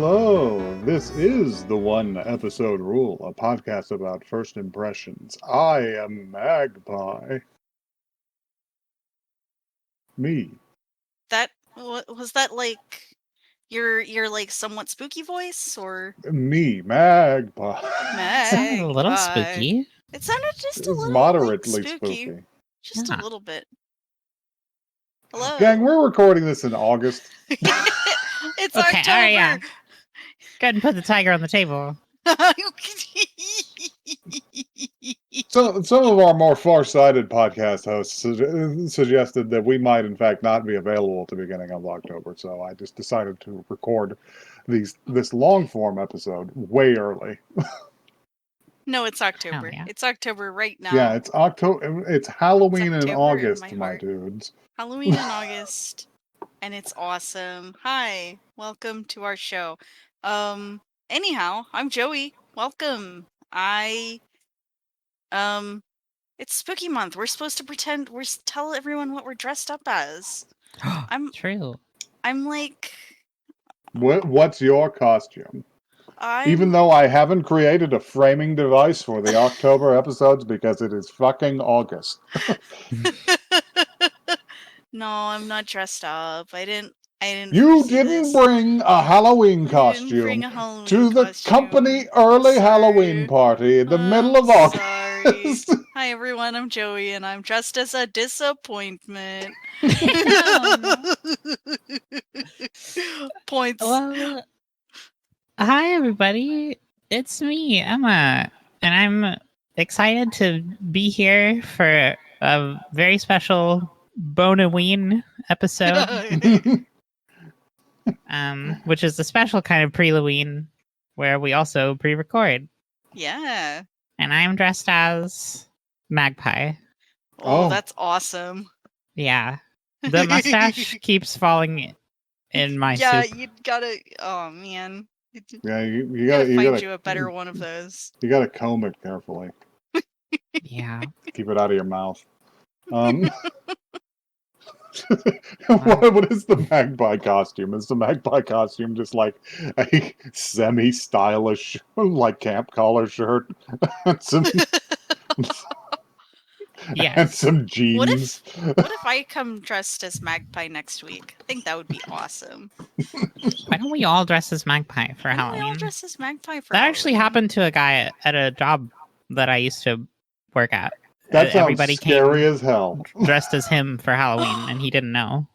Hello, this is the One Episode Rule, a podcast about first impressions. I am Magpie. Me. That was that like your like somewhat spooky voice or Me, Magpie. Sounded a little Magpie? spooky. It sounded just a It's little moderately like, spooky. Just Yeah. a little bit. Hello. Gang, we're recording this in August. It's Okay, October. alright, yeah. Go ahead and put the tiger on the table. So, some of our more far-sighted podcast hosts suggested that we might, in fact, not be available at the beginning of October, so I just decided to record this long-form episode way early. No, it's October. yeah. It's October right now. Yeah, it's October. It's Halloween It's in October in August, my my heart. dudes. Halloween in August, and it's awesome. Hi, welcome to our show. Anyhow, I'm Joey. Welcome. It's spooky month. We're supposed to pretend tell everyone what we're dressed up as. True. I'm like, What's your costume? I'm Even though I haven't created a framing device for the October episodes because it is fucking August. No, I'm not dressed up. I didn't. You foresee didn't this. bring a Halloween I didn't bring costume a Halloween to the costume. company early Sorry. Halloween party in the middle of I'm August. sorry. Hi everyone, I'm Joey, and I'm dressed as a disappointment. Oh, Points. Well, hi everybody. It's me, Emma, and I'm excited to be here for a very special Bonaween episode, which is a special kind of pre-Halloween where we also pre-record. Yeah. And I'm dressed as Magpie. Oh, Oh. that's awesome. Yeah. The mustache keeps falling in my Yeah, soup. you gotta. Oh man. Yeah, you You gotta find you a better one of those. You gotta comb it carefully. Yeah. Keep it out of your mouth. What is the magpie costume? Is the magpie costume just like a semi-stylish, like camp collar shirt and some and Yes. some jeans? What if I come dressed as Magpie next week? I think that would be awesome. Why don't we all dress as Magpie for Why don't we Halloween? all dress as Magpie for That actually Halloween? happened to a guy at a job that I used to work at. That sounds Everybody scary came as hell. dressed as him for Halloween, and he didn't know.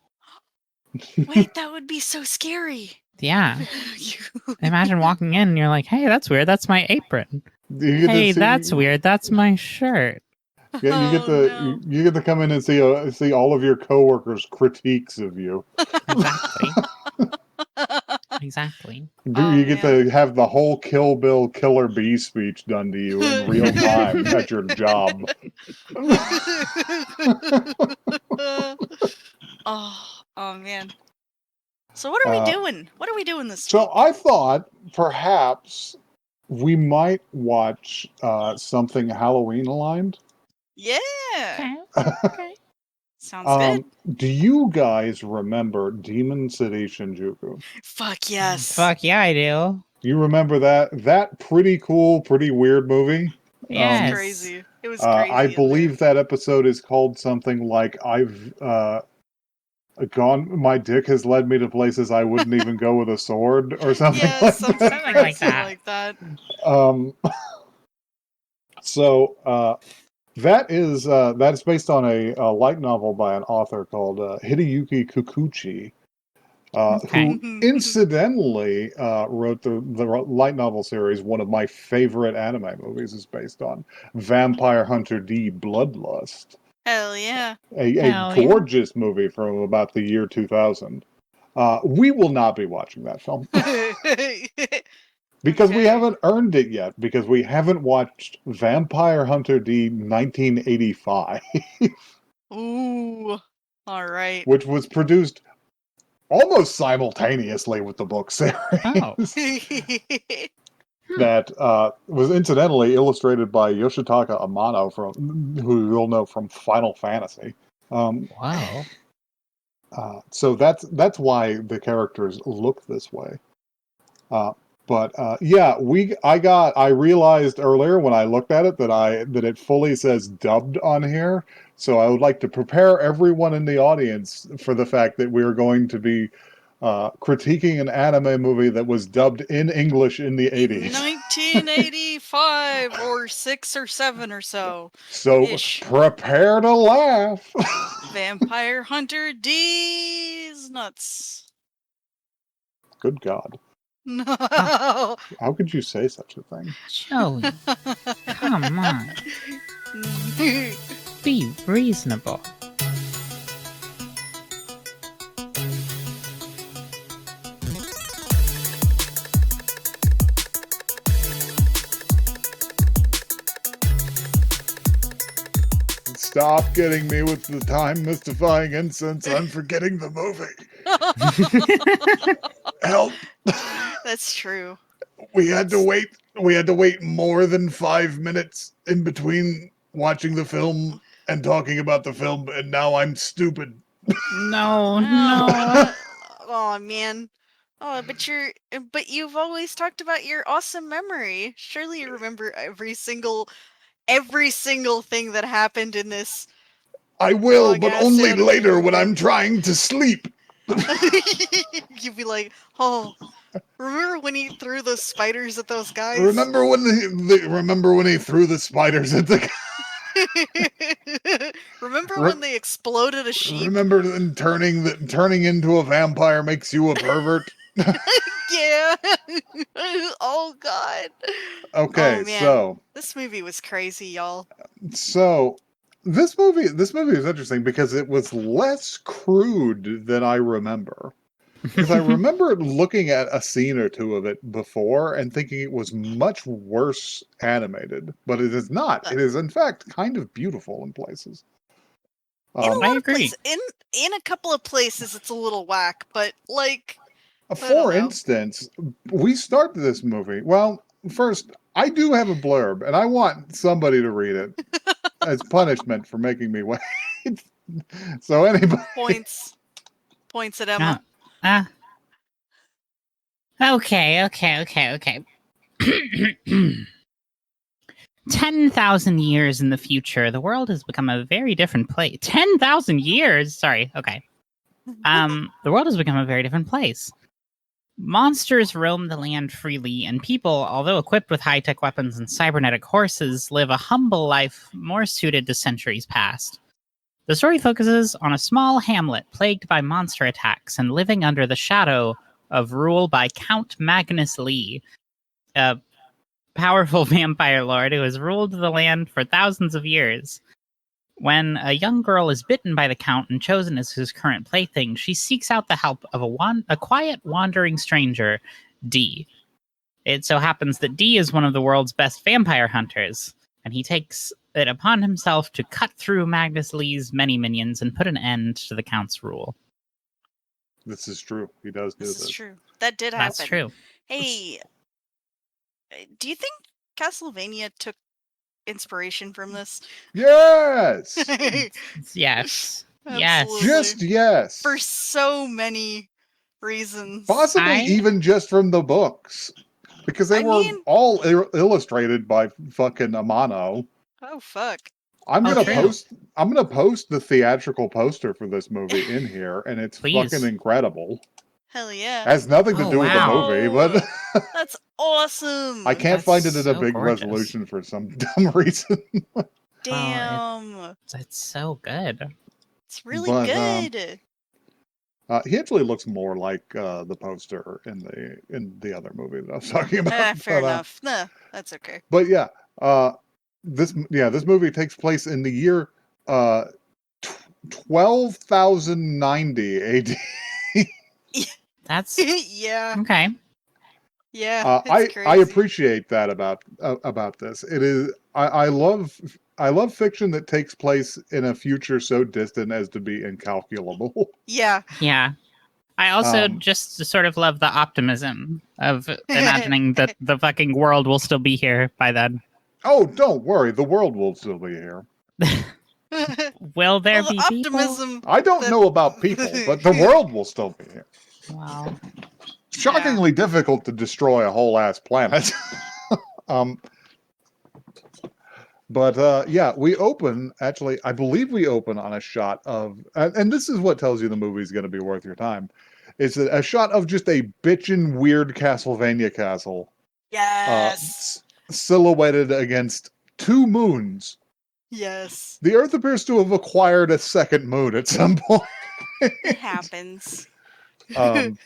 Wait, that would be so scary. Yeah. Imagine walking in and you're like, hey, that's weird. That's my apron. Hey, that's weird. That's my shirt. Yeah, you get to you get to come in and see all of your coworkers' critiques of you. Exactly. Exactly. You get to have the whole Kill Bill Killer Bee speech done to you in real time at your job. oh man. So what are we doing? What are we doing this week? So I thought perhaps we might watch something Halloween aligned. Yeah. Okay. Sounds good. Do you guys remember Demon City Shinjuku? Fuck yes. Fuck yeah, I do. You remember that pretty cool, pretty weird movie? Yes. It was crazy. It was crazy. I believe that episode is called something like I've my dick has led me to places I wouldn't even go with a sword or something Yeah, like something that. crazy like that. So that's based on a light novel by an author called Hideyuki Kikuchi, who incidentally wrote the light novel series one of my favorite anime movies is based on, Vampire Hunter D Bloodlust. Hell yeah. A gorgeous movie from about the year 2000. We will not be watching that film. Because we haven't earned it yet, because we haven't watched Vampire Hunter D 1985. Ooh. All right. Which was produced almost simultaneously with the book series. Oh. That was incidentally illustrated by Yoshitaka Amano, who you'll know from Final Fantasy. Wow. So that's why the characters look this way. I realized earlier when I looked at it that it fully says dubbed on here. So I would like to prepare everyone in the audience for the fact that we are going to be critiquing an anime movie that was dubbed in English in the 80s. 1985 or 6 or 7 or so. So Ish. prepare to laugh. Vampire Hunter D's nuts. Good God. No. How could you say such a thing? Joey, come on. Be reasonable. Stop getting me with the time mystifying incense. I'm forgetting the movie. Help. That's true. We had to wait more than 5 minutes in between watching the film and talking about the film, and now I'm stupid. No, no. Oh man. Oh, but you've always talked about your awesome memory. Surely you remember every single thing that happened in this. I will, but long-ass only anime later when movie. I'm trying to sleep. You'd be like, oh, remember when he threw those spiders at those guys? Remember when he threw the spiders at the Remember when they exploded a sheep? Remember then turning into a vampire makes you a pervert? Yeah. Oh god. Okay, Oh, man. so This movie was crazy, y'all. So this movie is interesting because it was less crude than I remember. Because I remember looking at a scene or two of it before and thinking it was much worse animated, but it is not. It is in fact kind of beautiful in places. In a lot I of agree. places, in a couple of places, it's a little whack, but like, For instance, we start this movie. Well, first, I do have a blurb, and I want somebody to read it as punishment for making me wait. So anybody, points at Emma. Okay. 10,000 years in the future, the world has become a very different place. 10,000 years? Sorry, okay. The world has become a very different place. Monsters roam the land freely, and people, although equipped with high-tech weapons and cybernetic horses, live a humble life more suited to centuries past. The story focuses on a small hamlet plagued by monster attacks and living under the shadow of rule by Count Magnus Lee, a powerful vampire lord who has ruled the land for thousands of years. When a young girl is bitten by the Count and chosen as his current plaything, she seeks out the help of a quiet, wandering stranger, Dee. It so happens that Dee is one of the world's best vampire hunters, and he takes it upon himself to cut through Magnus Lee's many minions and put an end to the Count's rule. This is true. He does do this. This is true. That did happen. That's true. Hey, do you think Castlevania took inspiration from this? Yes! Yes. Absolutely. Just yes. For so many reasons. Possibly even just from the books. Because they were all illustrated by fucking Amano. Oh, fuck. I'm gonna post the theatrical poster for this movie in here, and it's fucking incredible. Hell yeah. It has nothing to do with the movie, but that's awesome. I can't find it in a big resolution for some dumb reason. Damn. It's so good. It's really good. He actually looks more like the poster in the other movie that I was talking about. Fair enough. Nah, that's okay. But yeah, this movie takes place in the year 12,090 AD. That's yeah. Okay. Yeah, I appreciate that about this. It is I love fiction that takes place in a future so distant as to be incalculable. Yeah. Yeah. I also just sort of love the optimism of imagining that the fucking world will still be here by then. Oh, don't worry. The world will still be here. Will there be optimism? People? I don't know about people, but the world will still be here. Wow. shockingly difficult to destroy a whole ass planet. But yeah, we open, actually, I believe we open on a shot of, and this is what tells you the movie's going to be worth your time. It's a shot of just a bitchin' weird Castlevania castle. Yes. Silhouetted against 2 moons. Yes. The Earth appears to have acquired a second moon at some point. It happens. And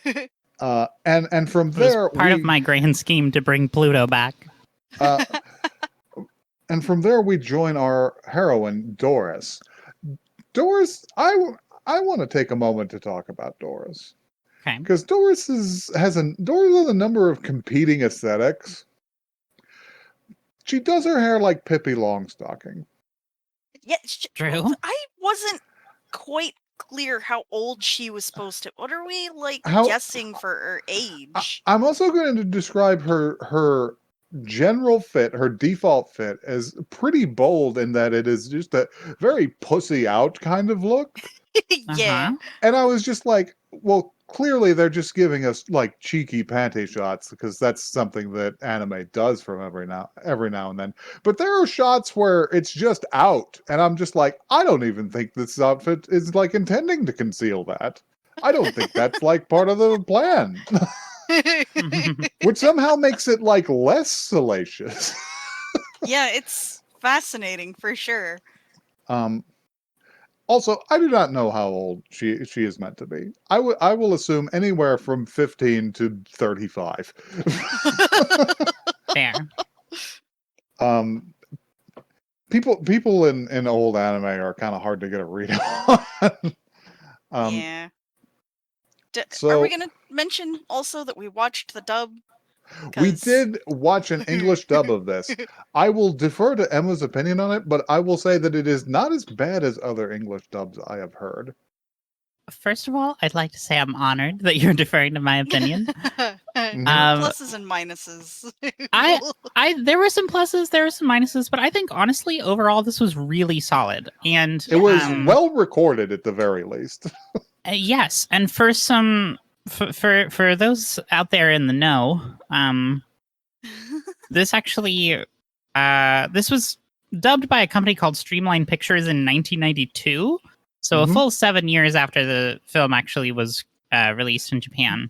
from It was there, part of my grand scheme to bring Pluto back. And from there, we join our heroine, Doris. Doris, I want to take a moment to talk about Doris. Okay. Because Doris has a number of competing aesthetics. She does her hair like Pippi Longstocking. Yeah, True. I wasn't quite clear how old she was supposed to. What are we guessing for her age? I'm also going to describe her general fit, her default fit, as pretty bold in that it is just a very pussy out kind of look. Yeah. And I was just like, well, clearly they're just giving us like cheeky panty shots because that's something that anime does from every now and then. But there are shots where it's just out, and I'm just like, I don't even think this outfit is like intending to conceal that. I don't think that's like part of the plan. Which somehow makes it like less salacious. Yeah, it's fascinating for sure. Also, I do not know how old she is meant to be. I will assume anywhere from 15 to 35. Fair. People in old anime are kind of hard to get a read on. Yeah. So, are we going to mention also that we watched the dub? We did watch an English dub of this. I will defer to Emma's opinion on it, but I will say that it is not as bad as other English dubs I have heard. First of all, I'd like to say I'm honored that you're deferring to my opinion. Pluses and minuses. There were some pluses, there were some minuses, but I think honestly, overall, this was really solid. And it was well recorded at the very least. Yes, and for some. For those out there in the know, this actually this was dubbed by a company called Streamline Pictures in 1992, so a full 7 years after the film actually was released in Japan.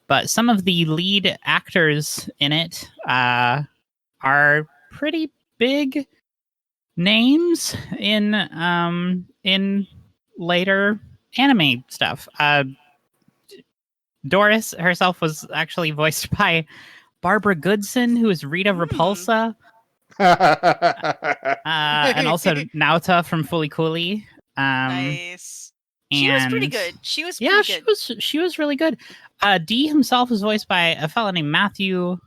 But some of the lead actors in it are pretty big names in later anime stuff. Doris herself was actually voiced by Barbara Goodson, who is Rita Repulsa, and also Naota from Fully Cooley. Nice. She was pretty good. She was pretty good. She was really good. Dee himself was voiced by a fellow named Matthew.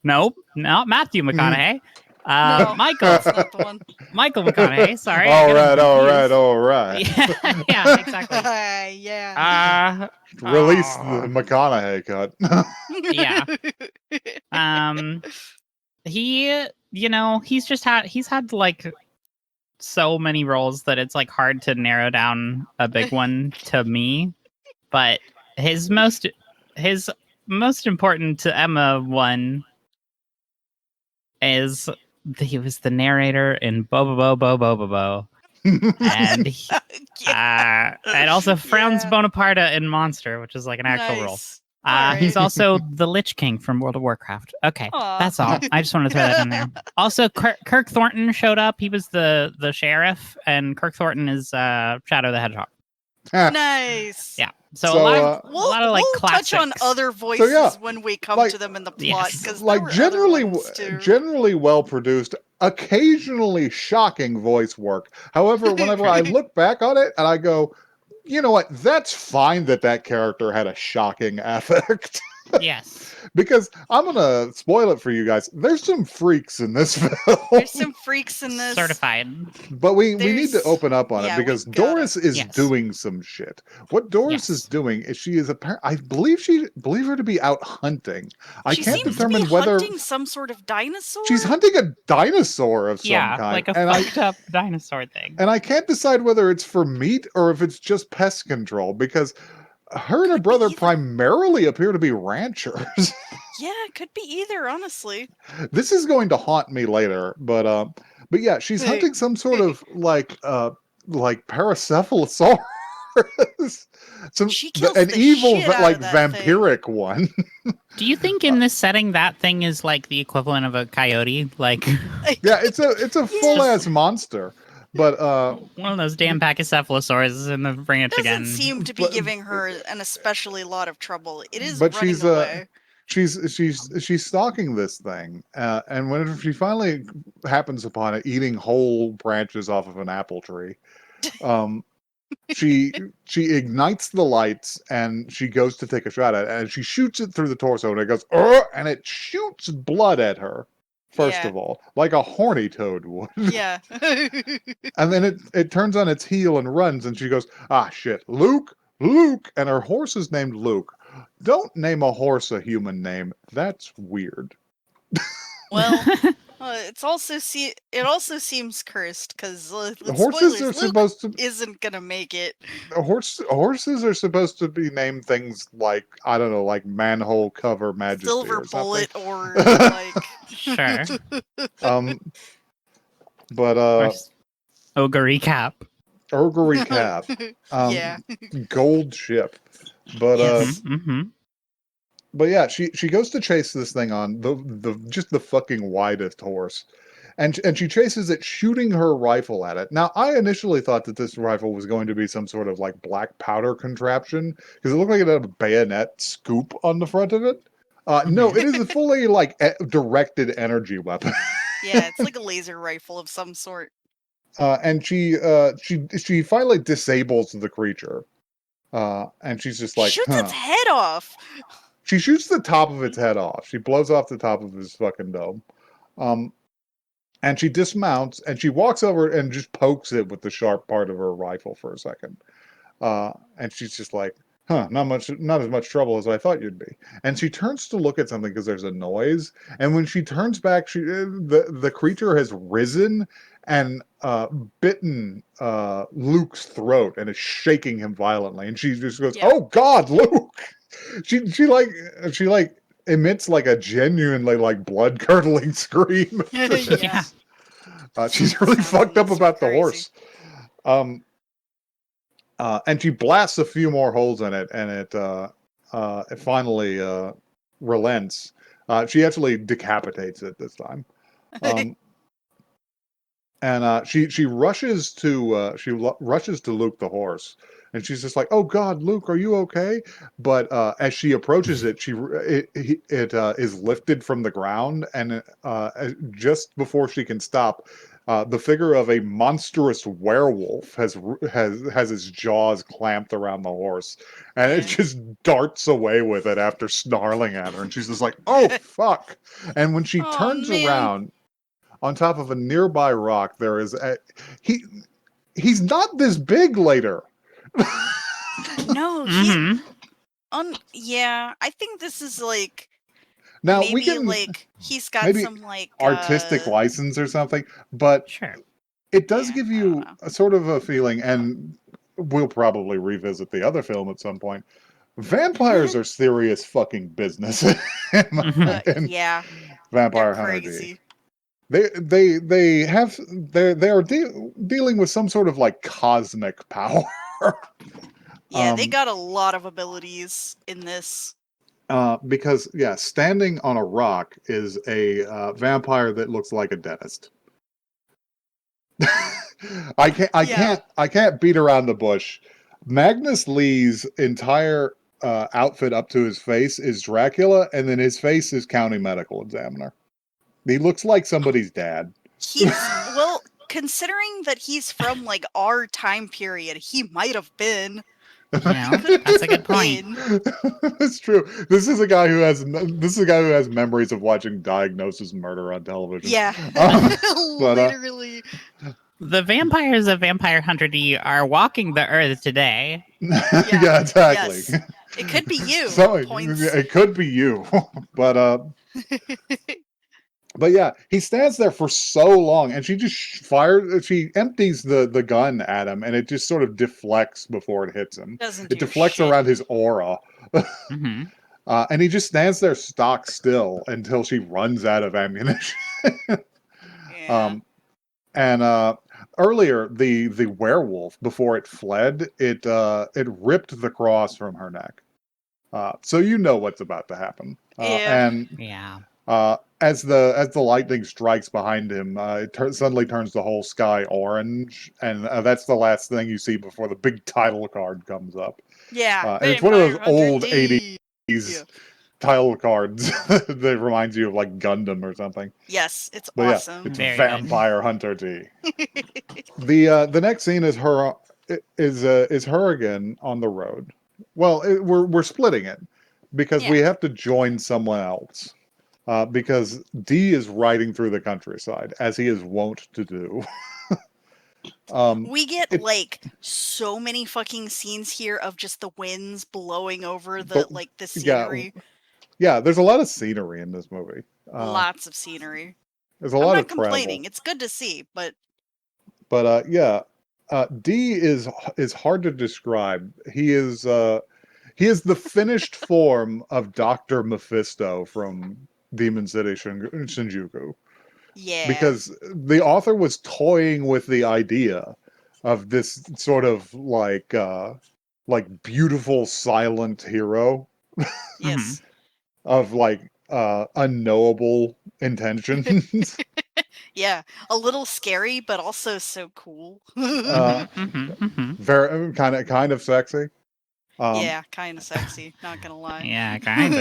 Nope, not Matthew McConaughey. No, Michael. That's not the one. Michael McConaughey. Sorry. All right. Yeah, exactly. Yeah. Release the McConaughey cut. Yeah. He's had like so many roles that it's like hard to narrow down a big one to me. But his most important to Emma one is he was the narrator in Bo. And and also Franz Bonaparte in Monster, which is like an actual role. He's also the Lich King from World of Warcraft. Okay, that's all. I just wanted to throw that in there. Also, Kirk Thornton showed up. He was the sheriff, and Kirk Thornton is Shadow the Hedgehog. Nice. Yeah. So a lot of like we'll classics. touch on other voices when we come to them in the plot, because like generally well produced, occasionally shocking voice work. However, whenever I look back on it and I go, you know what, that's fine that character had a shocking affect. Yes. Because I'm gonna spoil it for you guys. There's some freaks in this film. There's some freaks in this. Certified. But we need to open up on it because Doris is Yes. doing some shit. What Doris is doing is she is I believe her to be out hunting. I can't determine whether hunting some sort of dinosaur. She's hunting a dinosaur of some kind. Like a fucked up dinosaur thing. And I can't decide whether it's for meat or if it's just pest control because her and her Could be brother either. primarily appear to be ranchers. Yeah, it could be either, honestly. This is going to haunt me later, but yeah, she's hunting some sort of like Paracephalosaurus. She kills An the evil shit out of that thing. vampiric one. Do you think in this setting that thing is like the equivalent of a coyote? Like Yeah, it's a full ass monster. But one of those damn Pachycephalosaurus in the branch doesn't again. seem to be But- giving her an especially lot of trouble. It is but running away. she's stalking this thing, and when she finally happens upon it eating whole branches off of an apple tree, she ignites the lights and she goes to take a shot at it, and she shoots it through the torso, and it goes, and it shoots blood at her. First Yeah. of all, like a horny toad would. Yeah. And then it turns on its heel and runs, and she goes, ah, shit, Luke, and her horse is named Luke. Don't name a horse a human name. That's weird. Well, it also seems cursed because Horses are supposed to isn't gonna make it. horses are supposed to be named things like, I don't know, like manhole cover majesty Silver or something. bullet or like Sure. But Ogre cap. Urgery cap. Yeah. Gold ship. But Yes. but yeah, she goes to chase this thing on the fucking widest horse. And she chases it, shooting her rifle at it. Now, I initially thought that this rifle was going to be some sort of like black powder contraption, because it looked like it had a bayonet scoop on the front of it. No, it is a fully like directed energy weapon. Yeah, it's like a laser rifle of some sort. And she finally disables the creature. And she's just like, Shoots its head off. She shoots the top of its head off. She blows off the top of his fucking dome. And she dismounts and she walks over and just pokes it with the sharp part of her rifle for a second. And she's just like, not as much trouble as I thought you'd be. And she turns to look at something because there's a noise. And when she turns back, the creature has risen and bitten Luke's throat and is shaking him violently. And she just goes, "Oh God, Luke!" She emits like a genuinely like blood curdling scream. Yeah. She's really fucked up about the horse. And she blasts a few more holes in it, and it finally relents. She actually decapitates it this time. And she rushes to Luke the horse, and she's just like, "Oh God, Luke, are you okay?" But as she approaches it, it is lifted from the ground, and just before she can stop, the figure of a monstrous werewolf has its jaws clamped around the horse, and it just darts away with it after snarling at her, and she's just like, "Oh fuck!" And when she turns around, on top of a nearby rock, there is he's not this big later. No, yeah, I think this is like now maybe we can like he's got some like artistic license or something, but sure, it does give you a sort of a feeling, and we'll probably revisit the other film at some point. Vampires are serious fucking business. Yeah, Vampire Hunter D. They are dealing with some sort of like cosmic power. Yeah, they got a lot of abilities in this. Because standing on a rock is a vampire that looks like a dentist. I can't beat around the bush. Magnus Lee's entire outfit up to his face is Dracula, and then his face is county medical examiner. He looks like somebody's dad. Well, considering that he's from like our time period, he might have been. Yeah, that's a good point. That's true. This is a guy who has memories of watching Diagnosis Murder on television. Yeah, literally. The vampires of Vampire Hunter D are walking the earth today. Yeah, exactly. Yes. It could be you. It could be you, but But yeah, he stands there for so long, and she just fires. She empties the gun at him, and it just sort of deflects before it hits him. Doesn't It do deflects shit. around his aura, Hmm. and he just stands there stock still until she runs out of ammunition. Yeah. And earlier, the werewolf, before it fled, it ripped the cross from her neck. So you know what's about to happen. Yeah. And Yeah. as the lightning strikes behind him, it suddenly turns the whole sky orange, and that's the last thing you see before the big title card comes up. Yeah. And it's one of those Vampire Hunter old D. 80s title cards that reminds you of like Gundam or something. Yes, it's But yeah, awesome. it's Very good. Vampire Hunter D. The next scene is her again on the road. Well, we're splitting it because we have to join someone else. Because D is riding through the countryside as he is wont to do. We get like so many fucking scenes here of just the winds blowing over the the scenery. Yeah. There's a lot of scenery in this movie. Lots of scenery. There's a I'm lot not of travel. complaining. It's good to see, but Yeah, D is hard to describe. He is the finished form of Dr. Mephisto from Demon City Shinjuku. yeah. Because the author was toying with the idea of this sort of like beautiful silent hero Yes. of like unknowable intentions. Yeah. A little scary, but also so cool. Very kind of sexy. Yeah, kind of sexy. Not gonna lie. Yeah, kind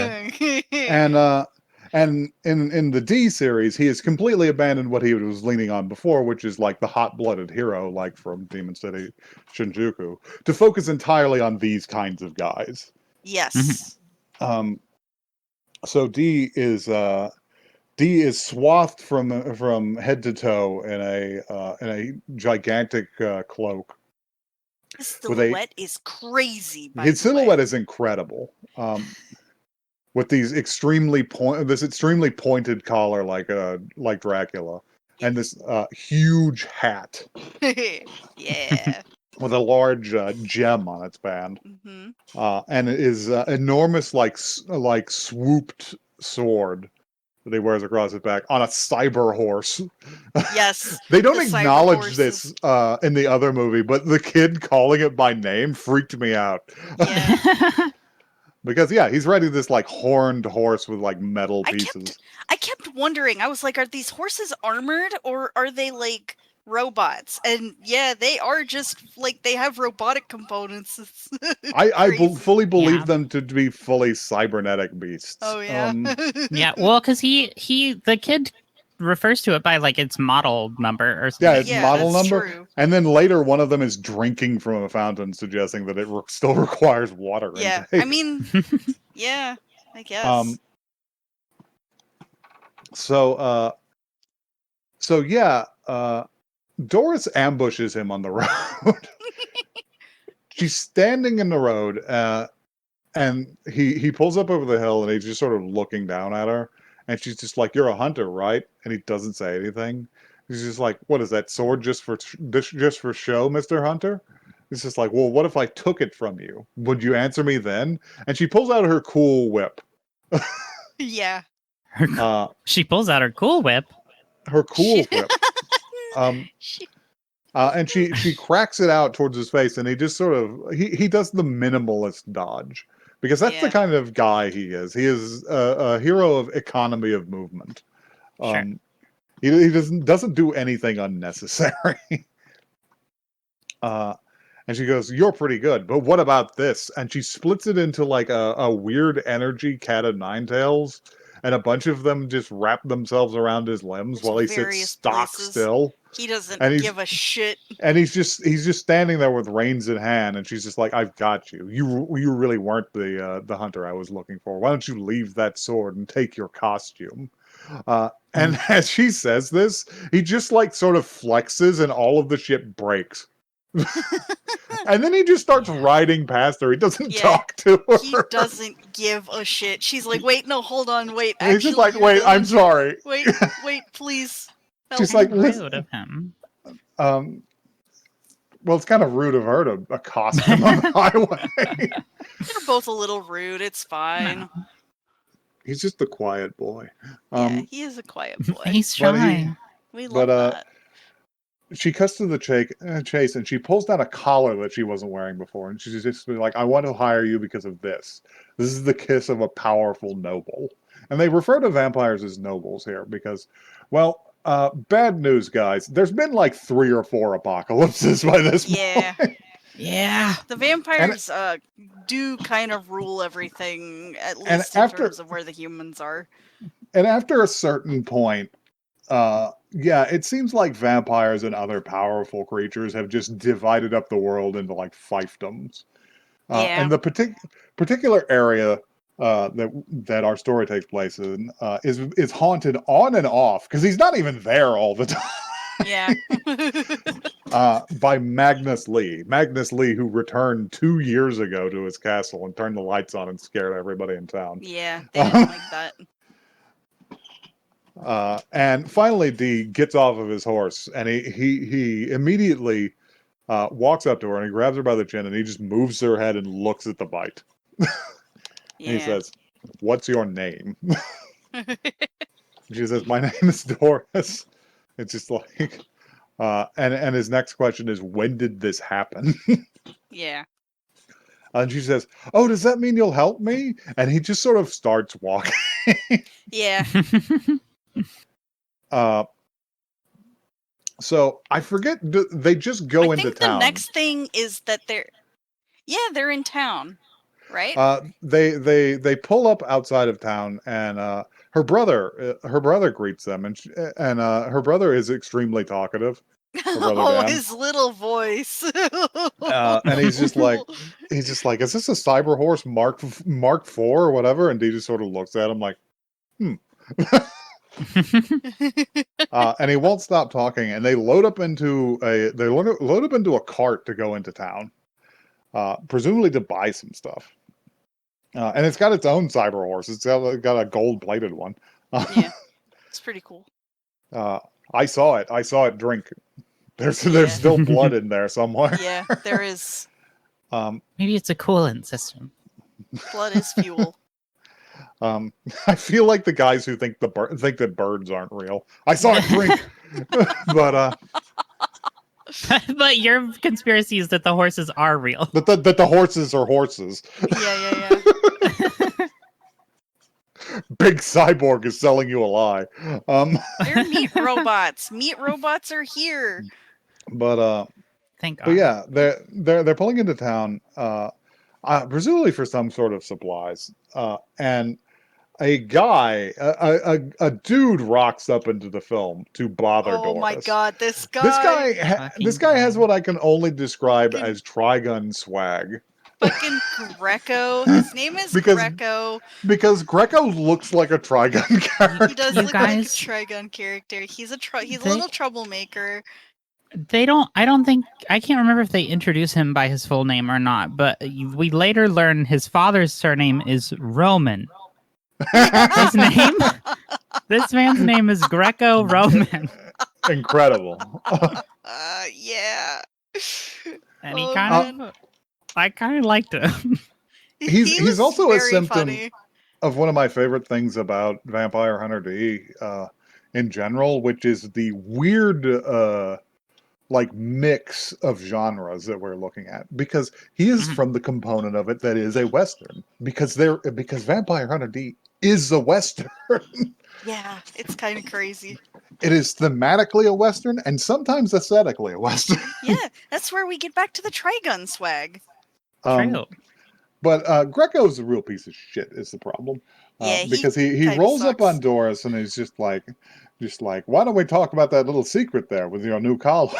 of. And in the D series, he has completely abandoned what he was leaning on before, which is like the hot-blooded hero, like from Demon City Shinjuku, to focus entirely on these kinds of guys. Yes. So D is swathed from head to toe in a gigantic cloak. His silhouette is crazy. By His the way. silhouette is incredible. With these extremely pointed collar like Dracula, and this huge hat. Yeah. With a large gem on its band, and it is enormous like swooped sword that he wears across his back on a cyber horse. Yes. They don't acknowledge this in the other movie, but the kid calling it by name freaked me out. Yeah. Because he's riding this like horned horse with like metal pieces. I kept wondering. I was like, are these horses armored or are they like robots? And yeah, they are just like they have robotic components. I fully believe them to be fully cybernetic beasts. Oh yeah. Yeah, well, because the kid refers to it by like its model number or something. Yeah, it's model number. True. And then later one of them is drinking from a fountain, suggesting that it still requires water Yeah, intake. I mean, yeah, I guess. Doris ambushes him on the road. She's standing in the road, and he pulls up over the hill, and he's just sort of looking down at her. And she's just like, "You're a hunter, right?" And he doesn't say anything. He's just like, "What is that sword just for show, Mr. Hunter?" It's just like, "Well, what if I took it from you? Would you answer me then?" And she pulls out her cool whip. Yeah. She pulls out her cool whip. Her cool whip. And she cracks it out towards his face, and he just sort of he does the minimalist dodge. Because that's the kind of guy he is. He is a hero of economy of movement. Sure. He doesn't do anything unnecessary. And she goes, "You're pretty good, but what about this?" And she splits it into like a weird energy cat of nine tails, and a bunch of them just wrap themselves around his limbs while he sits stock still. He doesn't give a shit. And he's just standing there with reins in hand, and she's just like, "I've got you. You really weren't the hunter I was looking for. Why don't you leave that sword and take your costume?" And as she says this, he just like sort of flexes, and all of the shit breaks. And then he just starts riding past her. He doesn't Yeah, talk to her. He doesn't give a shit. She's like, wait, no, hold on, wait. He's Actually, just like, you're wait, gonna- I'm sorry. Wait, please. Help She's me." like, Rude listen, of him. well, it's kind of rude of her to accost him on the highway. They're both a little rude. It's fine. No. He's just the quiet boy. Yeah, he is a quiet boy. He's but he- shy. We love but, that. She cuts to the chase and she pulls down a collar that she wasn't wearing before. And she's just like, I want to hire you because of this. This is the kiss of a powerful noble. And they refer to vampires as nobles here because, well, bad news, guys. There's been like 3 or 4 apocalypses by this Yeah. point. Yeah. The vampires do kind of rule everything, at And least in after- terms of where the humans are. And after a certain point, yeah, it seems like vampires and other powerful creatures have just divided up the world into like fiefdoms. Yeah. And the particular area that our story takes place in is haunted on and off because he's not even there all the time. Yeah. By Magnus Lee. Magnus Lee, who returned 2 years ago to his castle and turned the lights on and scared everybody in town. Yeah, they didn't like that. And finally, Dee gets off of his horse, and he immediately walks up to her, and he grabs her by the chin, and he just moves her head and looks at the bite. Yeah. And he says, "What's your name?" She says, "My name is Doris." It's just like, and his next question is, "When did this happen?" Yeah. And she says, "Oh, does that mean you'll help me?" And he just sort of starts walking. Yeah. So I forget. They just go I into think town. the next thing is that they're in town, right? They pull up outside of town, and her brother greets them, and her brother is extremely talkative. brother Oh, Dan. his little voice. And he's just like, is this a cyber horse Mark IV or whatever? And Dee just sort of looks at him like, and he won't stop talking. And they load up into a cart to go into town, presumably to buy some stuff. And it's got its own cyber horse. It's got a gold-plated one. Yeah, it's pretty cool. I saw it drink. There's still blood in there somewhere. Yeah, there is. Maybe it's a coolant system. Blood is fuel. I feel like the guys who think that birds aren't real. I saw it drink, but But your conspiracy is that the horses are real. that the horses are horses. Yeah. Big Cyborg is selling you a lie. They're meat robots. Meat robots are here. But Thank God. But yeah, they're pulling into town, presumably for some sort of supplies. And a guy, a dude, rocks up into the film to bother Doris. Oh my God, this guy! This guy has what I can only describe as Trigun swag. Fucking Greco. His name is Greco. Because Greco looks like a Trigun character. He does look like a Trigun character. He's a little troublemaker. I can't remember if they introduce him by his full name or not, but we later learn his father's surname is Roman. This man's name is Greco-Roman. Incredible. Yeah. And I kind of liked him. He's also a symptom funny. of one of my favorite things about Vampire Hunter D in general, which is the weird mix of genres that we're looking at, because he is from the component of it that is a Western, because Vampire Hunter D is a Western. Yeah, it's kind of crazy. It is thematically a Western and sometimes aesthetically a Western. Yeah, that's where we get back to the Trigun swag. True. But Greco's a real piece of shit is the problem. Yeah, because he rolls up on Doris and he's just like, why don't we talk about that little secret there with your new collar?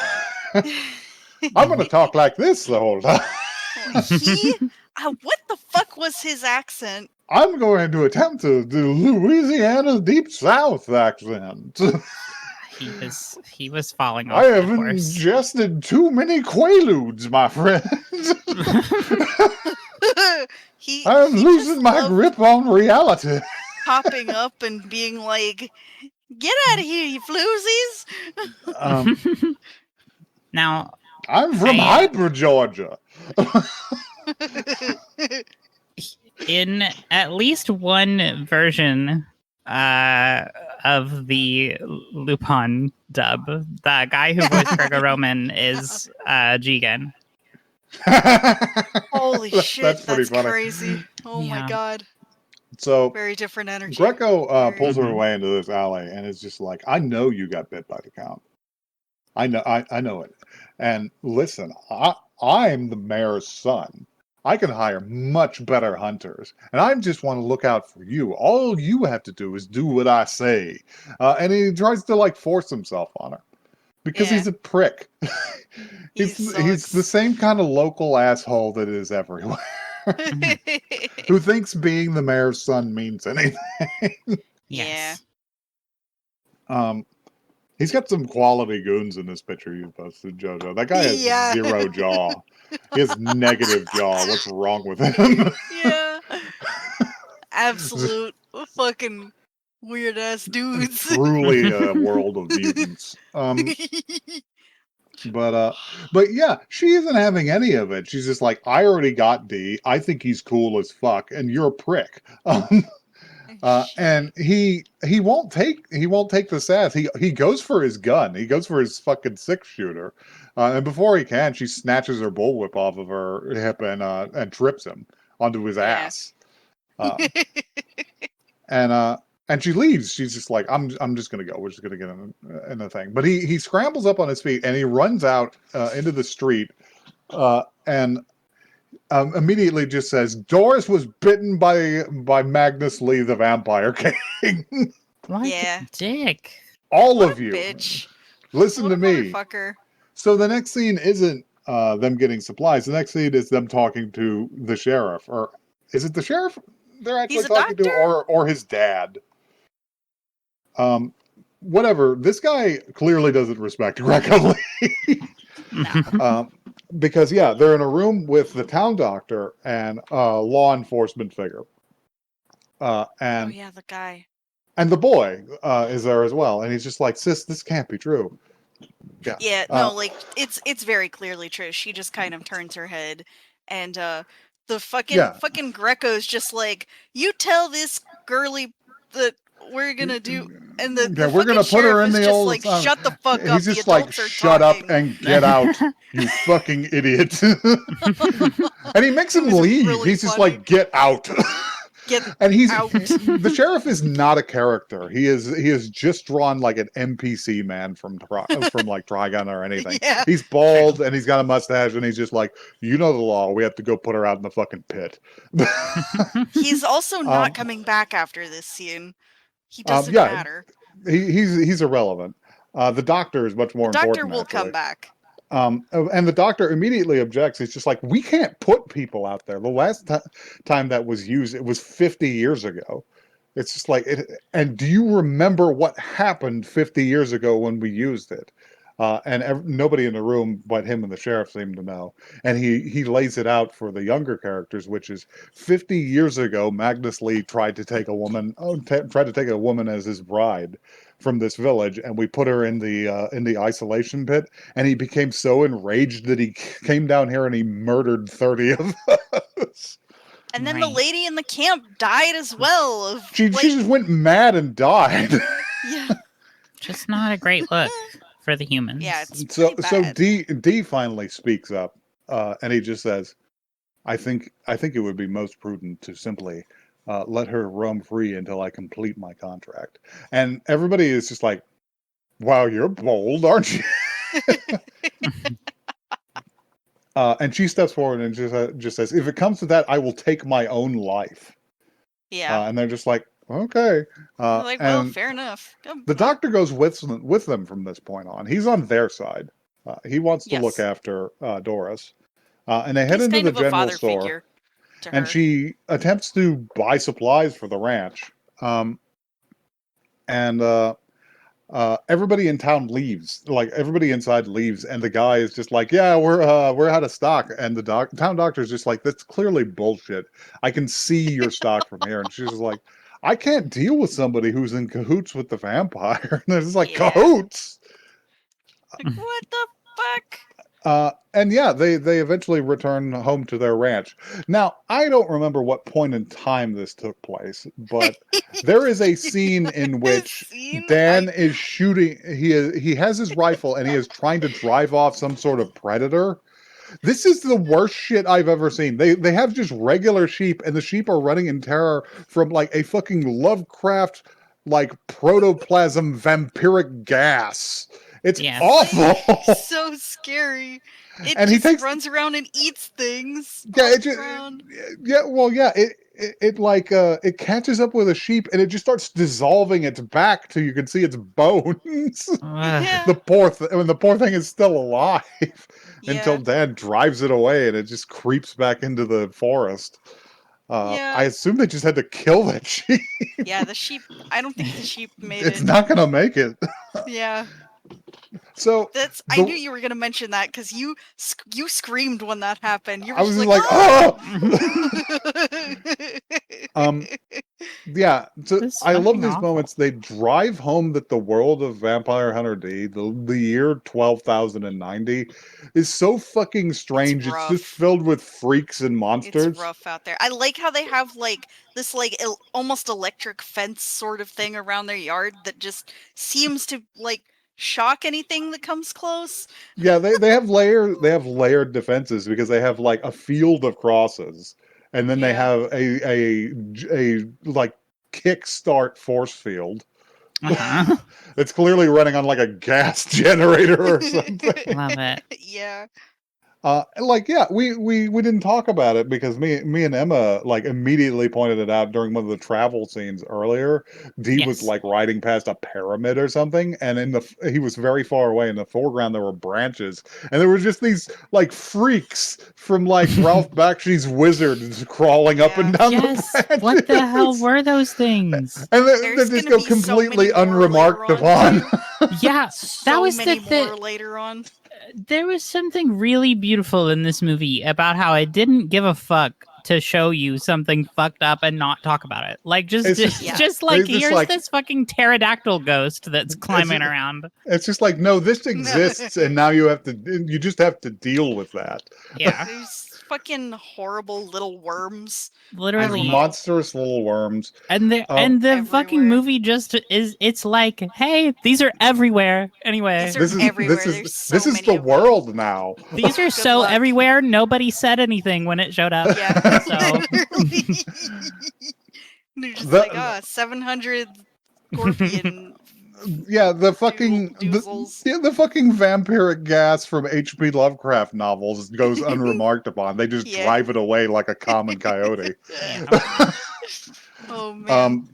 I'm going to talk like this the whole time. What the fuck was his accent? I'm going to attempt to do Louisiana Deep South accent. He was falling off I have the horse. ingested too many quaaludes, my friend. I'm he losing just my loved grip on reality. popping up and being like, "Get out of here, you floozies!" Now, I'm from Hyper Georgia. in at least one version of the Lupin dub, the guy who voiced Gregor Roman is Jigen. Holy shit, pretty that's funny. crazy. Oh my Yeah. god. So Very different energy. Greco Very- pulls her away into this alley and is just like, I know you got bit by the Count. I know it. And listen, I'm the mayor's son. I can hire much better hunters, and I just want to look out for you. All you have to do is do what I say. And he tries to like force himself on her because he's a prick. he's the same kind of local asshole that is everywhere. Who thinks being the mayor's son means anything? Yes. He's got some quality goons in this picture you posted, JoJo. That guy has zero jaw. He has negative jaw. What's wrong with him? Yeah. Absolute fucking weird ass dudes. Truly a world of mutants. But yeah, she isn't having any of it. She's just like, I already got D. I think he's cool as fuck, and you're a prick. And he won't take the sass. He goes for his gun. He goes for his fucking 6-shooter. And before he can, she snatches her bullwhip off of her hip and trips him onto his ass. And she leaves. She's just like, I'm just gonna go. We're just gonna get in the thing. But he scrambles up on his feet and he runs out into the street and immediately just says, Doris was bitten by Magnus Lee, the Vampire King. What a dick. All What of a you. bitch. Listen What to a me. motherfucker. So the next scene isn't them getting supplies. The next scene is them talking to the sheriff. Or is it the sheriff they're actually He's a talking to, doctor? or his dad? Whatever. This guy clearly doesn't respect Greco Lee. No. Because they're in a room with the town doctor and a law enforcement figure. And the guy. And the boy is there as well, and he's just like, "Sis, this can't be true." Yeah, no, like it's very clearly true. She just kind of turns her head, and the fucking Greco's just like, "You tell this girly that we're gonna do," and the we're gonna put her in the just old. like, "Shut the fuck up! He's The just like, adults are "Shut talking." up and get out, you fucking idiot!" And he makes him leave. Really He's just funny. like, "Get out." Get And he's out. The sheriff is not a character. He is just drawn like an NPC man from like Trigun or anything. Yeah. He's bald and he's got a mustache and he's just like, you know the law. We have to go put her out in the fucking pit. He's also not coming back after this scene. He doesn't matter. He's irrelevant. The doctor is much more important. The doctor will come back. And the doctor immediately objects. He's just like, we can't put people out there. The last time that was used, it was 50 years ago. It's just like, and do you remember what happened 50 years ago when we used it? And nobody in the room but him and the sheriff seem to know. And he lays it out for the younger characters, which is 50 years ago, Magnus Lee tried to take a woman as his bride from this village, and we put her in the isolation pit, and he became so enraged that he came down here and he murdered 30 of us. And then the lady in the camp died as well. She just went mad and died. Yeah. Just not a great look for the humans. Yeah, it's so bad. D finally speaks up, and he just says, I think it would be most prudent to simply let her roam free until I complete my contract. And everybody is just like, wow, you're bold, aren't you? And she steps forward and just says, if it comes to that, I will take my own life. Yeah. And they're just like, okay. Like, well, fair enough. The doctor goes with them from this point on. He's on their side. He wants to look after Doris. And they head into the general store. And she attempts to buy supplies for the ranch. And everybody in town leaves. Like everybody inside leaves, and the guy is just like, "Yeah, we're out of stock." And the town doctor is just like, "That's clearly bullshit. I can see your stock from here." And she's just like, "I can't deal with somebody who's in cahoots with the vampire." And it's like cahoots. Like, what the fuck? And yeah, they eventually return home to their ranch. Now, I don't remember what point in time this took place, but there is a scene in which Dan is shooting. He has his rifle and he is trying to drive off some sort of predator. This is the worst shit I've ever seen. They have just regular sheep, and the sheep are running in terror from like a fucking Lovecraft like protoplasm vampiric gas. It's awful. So scary. It and just runs around and eats things. Yeah, it catches up with a sheep and it just starts dissolving its back till you can see its bones. The poor thing is still alive until Dad drives it away and it just creeps back into the forest. I assume they just had to kill that sheep. Yeah, the sheep. I don't think the sheep made it. It's not gonna make it. Yeah. So I knew you were gonna mention that because you screamed when that happened. You were I was just like, oh! Yeah, so I love these moments. They drive home that the world of Vampire Hunter D, the year 12,090, is so fucking strange. It's just filled with freaks and monsters. It's rough out there. I like how they have like this almost electric fence sort of thing around their yard that just seems to like shock anything that comes close. Yeah, they have layered defenses because they have like a field of crosses, and then they have a like kickstart force field. It's clearly running on like a gas generator or something. Love it. Yeah. We didn't talk about it because me and Emma like immediately pointed it out during one of the travel scenes earlier. Dee was like riding past a pyramid or something, and he was very far away. In the foreground there were branches, and there were just these like freaks from like Ralph Bakshi's Wizards crawling up and down the branches. What the hell were those things? And they just go completely unremarked upon. Yeah, that was many more later on. There was something really beautiful in this movie about how I didn't give a fuck to show you something fucked up and not talk about it. Like just like here's like, this fucking pterodactyl ghost that's climbing around. It's just like, no, this exists, and now you just have to deal with that. Yeah. There's fucking horrible little worms. Literally monstrous little worms. And the fucking movie just it's like, hey, these are everywhere. Anyway. This is the world now. These are so everywhere, nobody said anything when it showed up. Yeah. So they're just 700 scorpion. Yeah, the fucking the fucking vampiric gas from H.P. Lovecraft novels goes unremarked upon. They just drive it away like a common coyote. Oh man.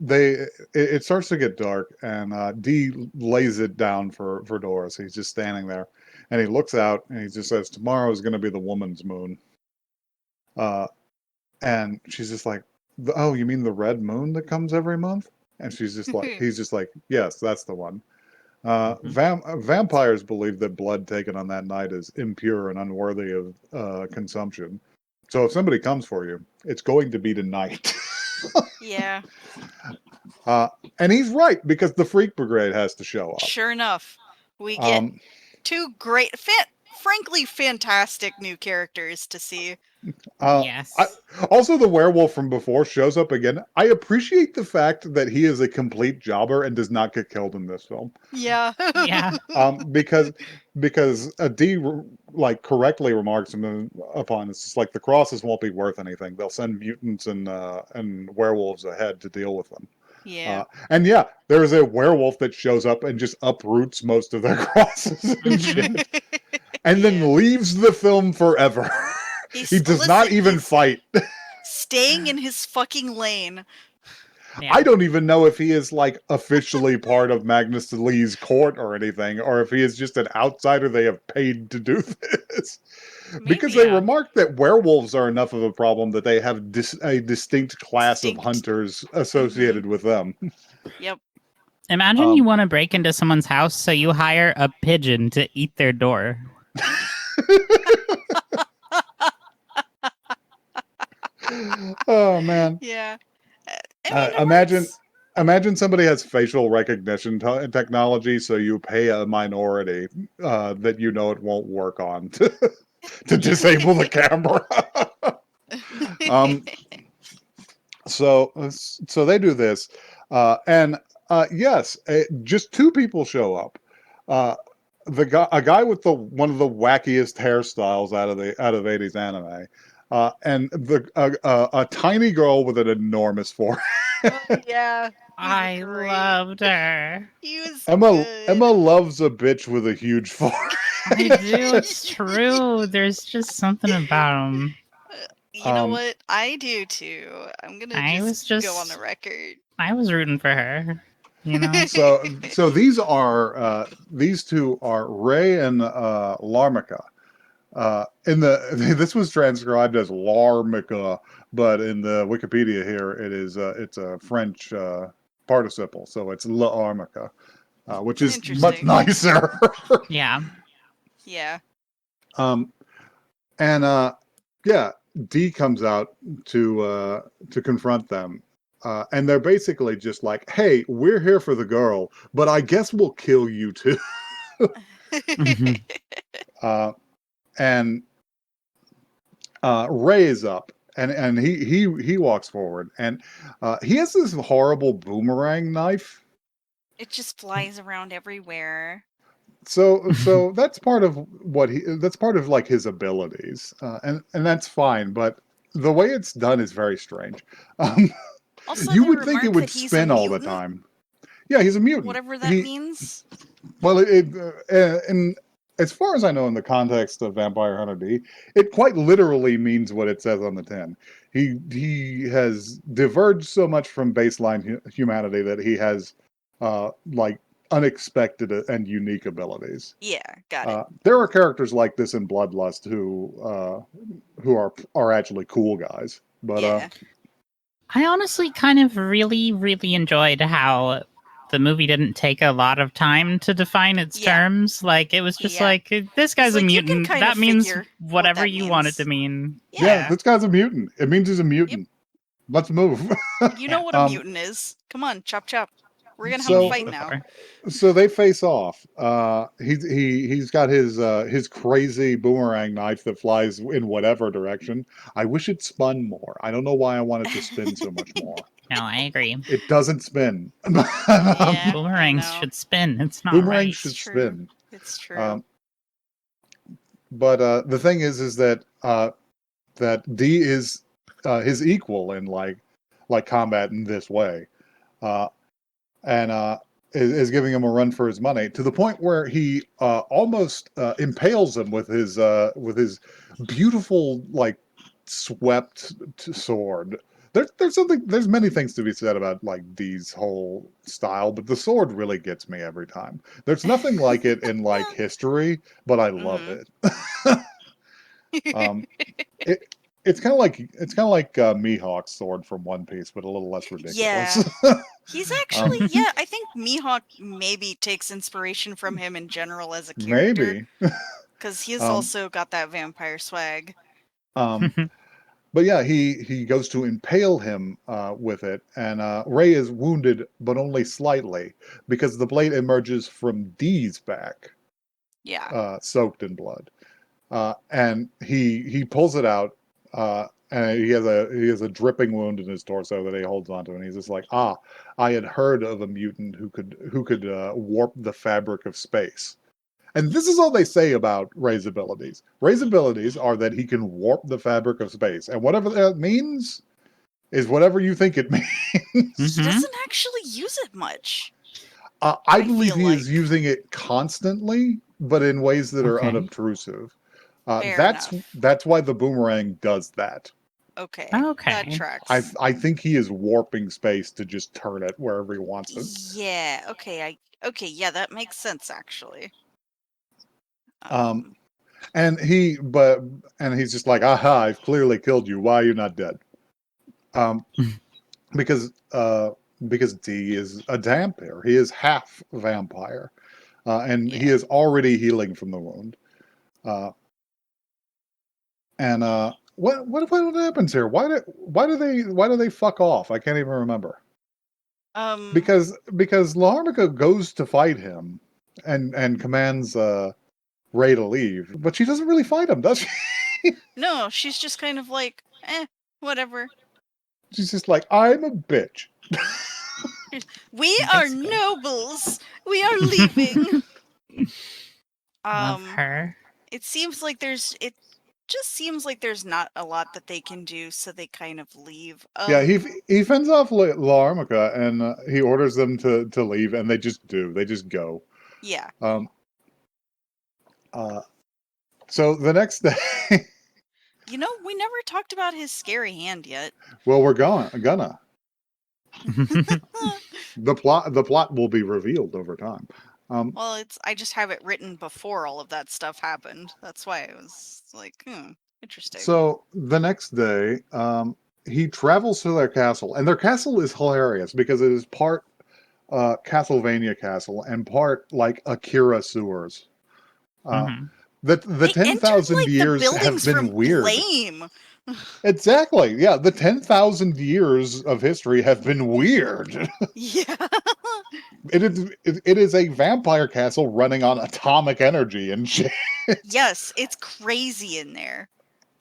It starts to get dark, and Dee lays it down for Doris. He's just standing there, and he looks out, and he just says, "Tomorrow is going to be the woman's moon." And she's just like, "Oh, you mean the red moon that comes every month?" And she's just like, he's just like, "Yes, that's the one." Vampires believe that blood taken on that night is impure and unworthy of consumption. So if somebody comes for you, it's going to be tonight. Yeah. And he's right, because the Freak Brigade has to show up. Sure enough, we get two great, frankly fantastic new characters to see. Yes. Also, the werewolf from before shows up again. I appreciate the fact that he is a complete jobber and does not get killed in this film. Yeah. Yeah. Because Dee like correctly remarks upon it's just like the crosses won't be worth anything. They'll send mutants and werewolves ahead to deal with them. Yeah. And yeah, there is a werewolf that shows up and just uproots most of their crosses and shit, and then leaves the film forever. He does not even fight. Staying in his fucking lane. I don't even know if he is like officially part of Magnus Lee's court or anything, or if he is just an outsider they have paid to do this. Because they remarked that werewolves are enough of a problem that they have a distinct class of hunters associated with them. Yep. Imagine you want to break into someone's house, so you hire a pigeon to eat their door. Oh man. Yeah. Imagine somebody has facial recognition technology, so you pay a minority that you know it won't work on to disable the camera. So they do this, and yes, just two people show up. A guy with one of the wackiest hairstyles out of 80s anime, and a tiny girl with an enormous forehead. Oh, yeah. I loved her. He was Emma loves a bitch with a huge forehead. I do. It's true. There's just something about him. You know what? I do too. I'm gonna just go on the record. I was rooting for her. You know. So these two are Ray and Larmica. This was transcribed as Larmica, but in the Wikipedia here it's a French participle, so it's Larmica, which is much nicer. Yeah. Yeah. Dee comes out to confront them. And they're basically just like, hey, we're here for the girl, but I guess we'll kill you too. And Ray is up, and he walks forward, and he has this horrible boomerang knife. It just flies around everywhere. So that's part of like his abilities, and that's fine. But the way it's done is very strange. Also, you would think it would spin all the time. Yeah, he's a mutant. Whatever that means. Well, and as far as I know, in the context of Vampire Hunter D, it quite literally means what it says on the tin. He has diverged so much from baseline humanity that he has like unexpected and unique abilities. Yeah, got it. There are characters like this in Bloodlust who are actually cool guys, but yeah. I honestly kind of really, really enjoyed how the movie didn't take a lot of time to define its terms. Like, it was just like, this guy's a mutant. That means whatever you want it to mean. Yeah, this guy's a mutant. It means he's a mutant. Yep. Let's move. You know what a mutant is. Come on, chop chop. We're gonna have a fight now. So they face off. He's got his crazy boomerang knife that flies in whatever direction. I wish it spun more. I don't know why I want it to spin so much more. No, I agree. It doesn't spin. Yeah, boomerangs should spin. It's not boomerangs right. should spin. It's true. But the thing is that D is his equal in like combat in this way. And is giving him a run for his money to the point where he almost impales him with his beautiful like swept sword. There's many things to be said about like Dee's whole style, but the sword really gets me every time. There's nothing like it in like history, but I love it. It's kind of like Mihawk's sword from One Piece, but a little less ridiculous. Yeah, he's actually I think Mihawk maybe takes inspiration from him in general as a character. Maybe because he's also got that vampire swag. But yeah, he goes to impale him with it, and Ray is wounded, but only slightly because the blade emerges from Dee's back. Yeah, soaked in blood, and he pulls it out. And he has a dripping wound in his torso that he holds onto, and he's just like, I had heard of a mutant who could warp the fabric of space. And this is all they say about Ray's abilities. Ray's abilities are that he can warp the fabric of space, and whatever that means is whatever you think it means. He doesn't actually use it much. I believe he is using it constantly, but in ways that are unobtrusive. That's why the boomerang does that. Okay. Okay. That tracks. I think he is warping space to just turn it wherever he wants it. Yeah. Okay. Yeah, that makes sense actually. And he's just like, aha, I've clearly killed you. Why are you not dead? Because D is a vampire. He is half vampire, and he is already healing from the wound. What happens here? Why do they fuck off? I can't even remember. Because Laharmica goes to fight him and commands Ray to leave, but she doesn't really fight him, does she? No, she's just kind of like, whatever. She's just like, I'm a bitch. We are nobles. We are leaving. Love her. It seems like it just seems like there's not a lot that they can do, so they kind of leave. Yeah, he fends off Laharmica and he orders them to leave, and they just do. They just go. Yeah. So the next day, we never talked about his scary hand yet. well, we're gonna. The plot will be revealed over time. Well, I just have it written before all of that stuff happened. That's why I was like, interesting. So the next day, he travels to their castle, and their castle is hilarious because it is part Castlevania castle and part like Akira sewers. The 10,000 years have been weird. Blame. Exactly. Yeah, the 10,000 years of history have been weird. Yeah. It is a vampire castle running on atomic energy and shit. Yes, it's crazy in there.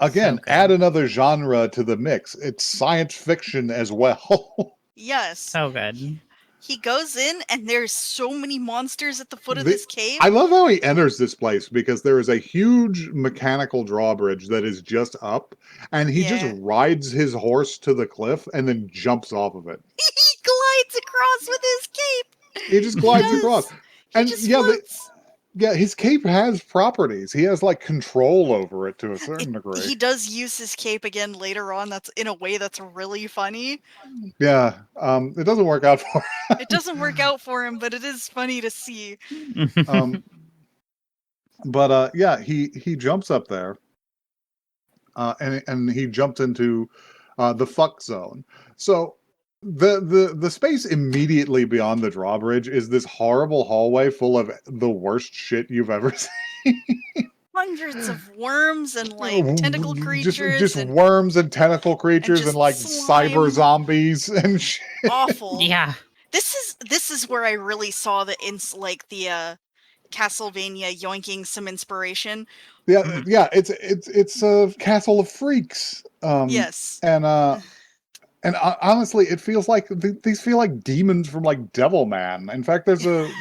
Again, add another genre to the mix. It's science fiction as well. Yes. So good. He goes in, and there's so many monsters at the foot of this cave. I love how he enters this place because there is a huge mechanical drawbridge that is just up, and he just rides his horse to the cliff and then jumps off of it. He glides across with his cape. He just glides across. And floats. His cape has properties. He has like control over it to a certain degree. He does use his cape again later on. That's in a way that's really funny. Yeah, it doesn't work out for him. It doesn't work out for him, but it is funny to see. He jumps up there, and he jumped into the fuck zone. So the space immediately beyond the drawbridge is this horrible hallway full of the worst shit you've ever seen. Hundreds of worms and like tentacle creatures. Just worms and tentacle creatures and like slime. cyber zombies and shit. Awful. Yeah. This is where I really saw the Castlevania yoinking some inspiration. Yeah, it's a castle of freaks. Yes. And honestly, it feels like these feel like demons from like Devilman. In fact, there's the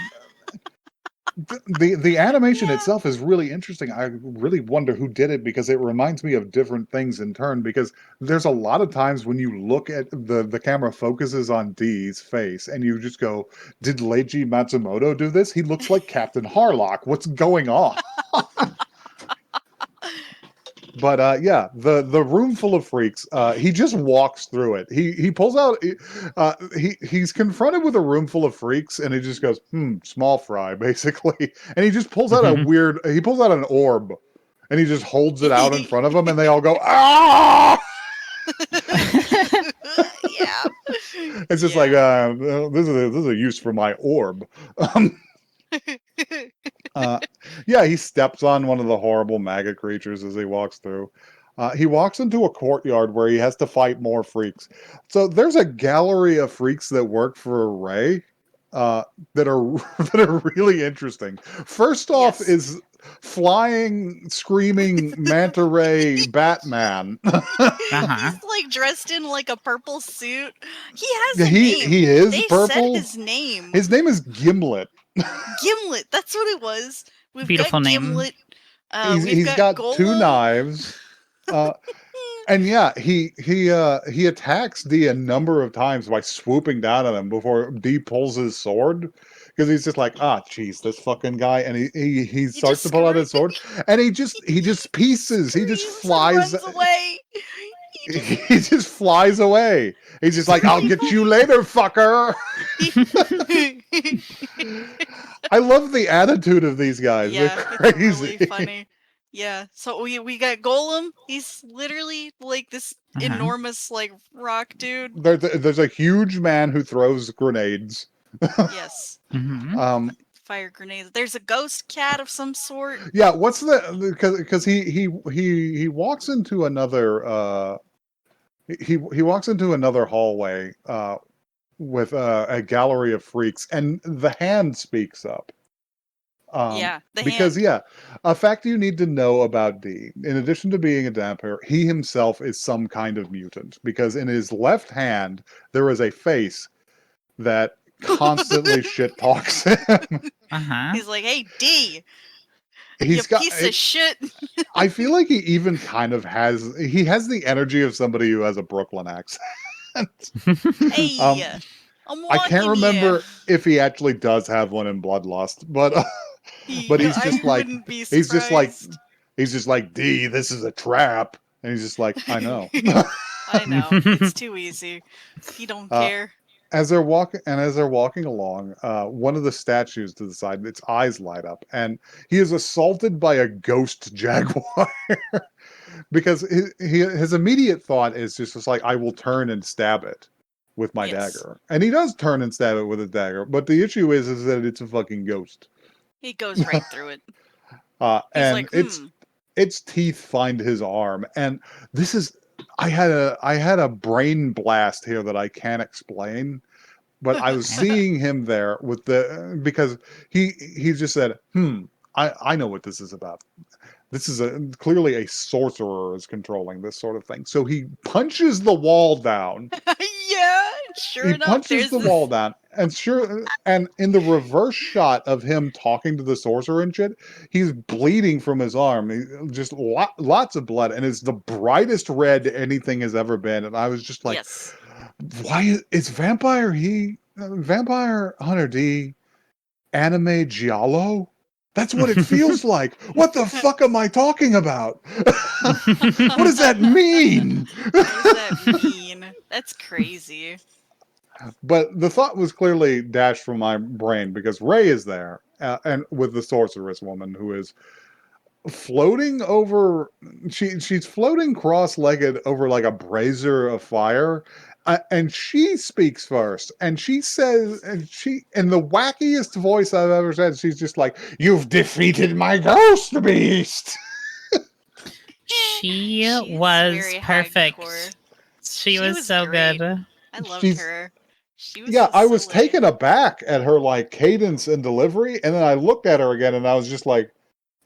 animation itself is really interesting. I really wonder who did it because it reminds me of different things in turn. Because there's a lot of times when you look at the camera focuses on D's face and you just go, "Did Leiji Matsumoto do this? He looks like Captain Harlock. What's going on?" But the room full of freaks. He just walks through it. He pulls out. He's confronted with a room full of freaks, and he just goes, small fry, basically. And he just pulls out He pulls out an orb, and he just holds it out in front of them, and they all go, ah! Yeah. It's just like this is a use for my orb. He steps on one of the horrible maggot creatures as he walks through. He walks into a courtyard where he has to fight more freaks. So there's a gallery of freaks that work for Ray that are really interesting. First off is flying, screaming manta ray Batman. He's like dressed in like a purple suit. He has a name. He is they purple. Said his name. His name is Gimlet. Gimlet, that's what it was. We've Beautiful got name. Gimlet. He's got two knives. And he attacks D a number of times by swooping down on him before D pulls his sword. Because he's just like, jeez, this fucking guy. And he starts to pull out his sword. And he just pieces. He just flies. Runs away. he just flies away. He's just like, I'll get you later, fucker. I love the attitude of these guys. Yeah, They're crazy. it's really funny. Yeah, so we got Golem. He's literally like this enormous like rock dude. There's a huge man who throws grenades. Yes. Fire grenades. There's a ghost cat of some sort. Yeah, what's the because he walks into another he walks into another hallway with a gallery of freaks, and the hand speaks up. Because hand. A fact you need to know about D, in addition to being a damper, he himself is some kind of mutant, because in his left hand there is a face that constantly shit talks him. He's like, "Hey D, He's got piece of shit." I feel like he even kind of has the energy of somebody who has a Brooklyn accent. Hey, I can't remember if he actually does have one in Bloodlust, but he's just like he's just like D, this is a trap, and he's just like, I know. I know, it's too easy. He don't care. As they're walking along, one of the statues to the side, its eyes light up, and he is assaulted by a ghost jaguar. Because his immediate thought is just like, I will turn and stab it with my dagger. And he does turn and stab it with his dagger, but the issue is that it's a fucking ghost. He goes right through it. And like, its teeth find his arm, and this is I had a brain blast here that I can't explain, but I was seeing him there with because he just said, I know what this is about. This is clearly a sorcerer is controlling this sort of thing. So he punches the wall down. Yeah, sure enough. He punches the wall down, and in the reverse shot of him talking to the sorcerer and shit, he's bleeding from his arm. Just lots of blood, and it's the brightest red anything has ever been. And I was just like, why is Vampire Hunter D anime giallo? That's what it feels like. What the fuck am I talking about? What does that mean? What does that mean? That's crazy. But the thought was clearly dashed from my brain because Ray is there, and with the sorceress woman who is floating over. She's floating cross-legged over like a brazier of fire. And she speaks first, and she says, in the wackiest voice I've ever said, she's just like, "You've defeated my ghost beast." She was perfect. She was so great. good. I loved her. She was I was taken aback at her like cadence and delivery, and then I looked at her again, and I was just like,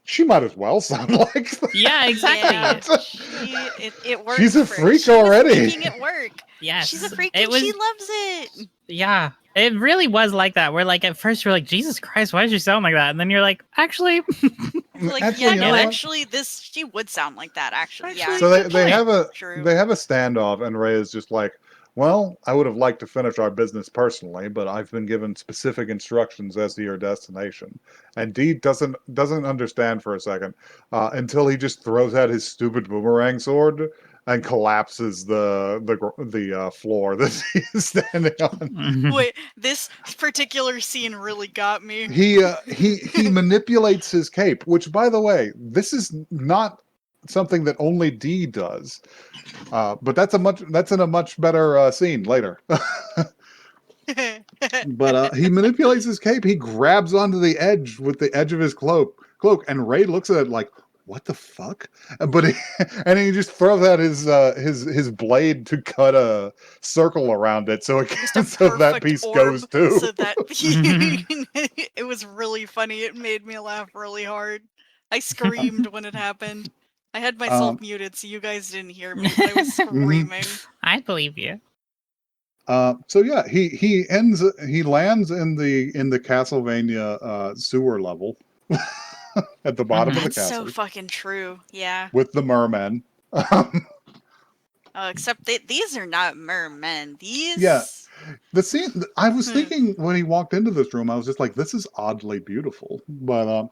she might as well sound like that. Yeah, exactly. Yeah, it worked. She's a freak already. Making it work. Yes, she's a freak and she loves it. Yeah, it really was like that. Where like at first you're like, Jesus Christ, why does she sound like that? And then you're like, actually, actually, she would sound like that. Actually, yeah. So they have a standoff, and Ray is just like, well, I would have liked to finish our business personally, but I've been given specific instructions as to your destination. And Dee doesn't understand for a second until he just throws out his stupid boomerang sword and collapses the floor that he's standing on. Wait, this particular scene really got me. He manipulates his cape, which, by the way, this is not something that only Dee does. But that's in a much better scene later. But he manipulates his cape. He grabs onto the edge with the edge of his cloak, and Ray looks at it like, what the fuck? But he just throws out his blade to cut a circle around it, so that piece goes too. So that it was really funny. It made me laugh really hard. I screamed when it happened. I had myself muted, so you guys didn't hear me. But I was screaming. I believe you. So yeah, he lands in the Castlevania sewer level. At the bottom of the castle. That's so fucking true. Yeah. With the mermen. Except these are not mermen. These. Yeah. The scene. I was thinking when he walked into this room, I was just like, "This is oddly beautiful." But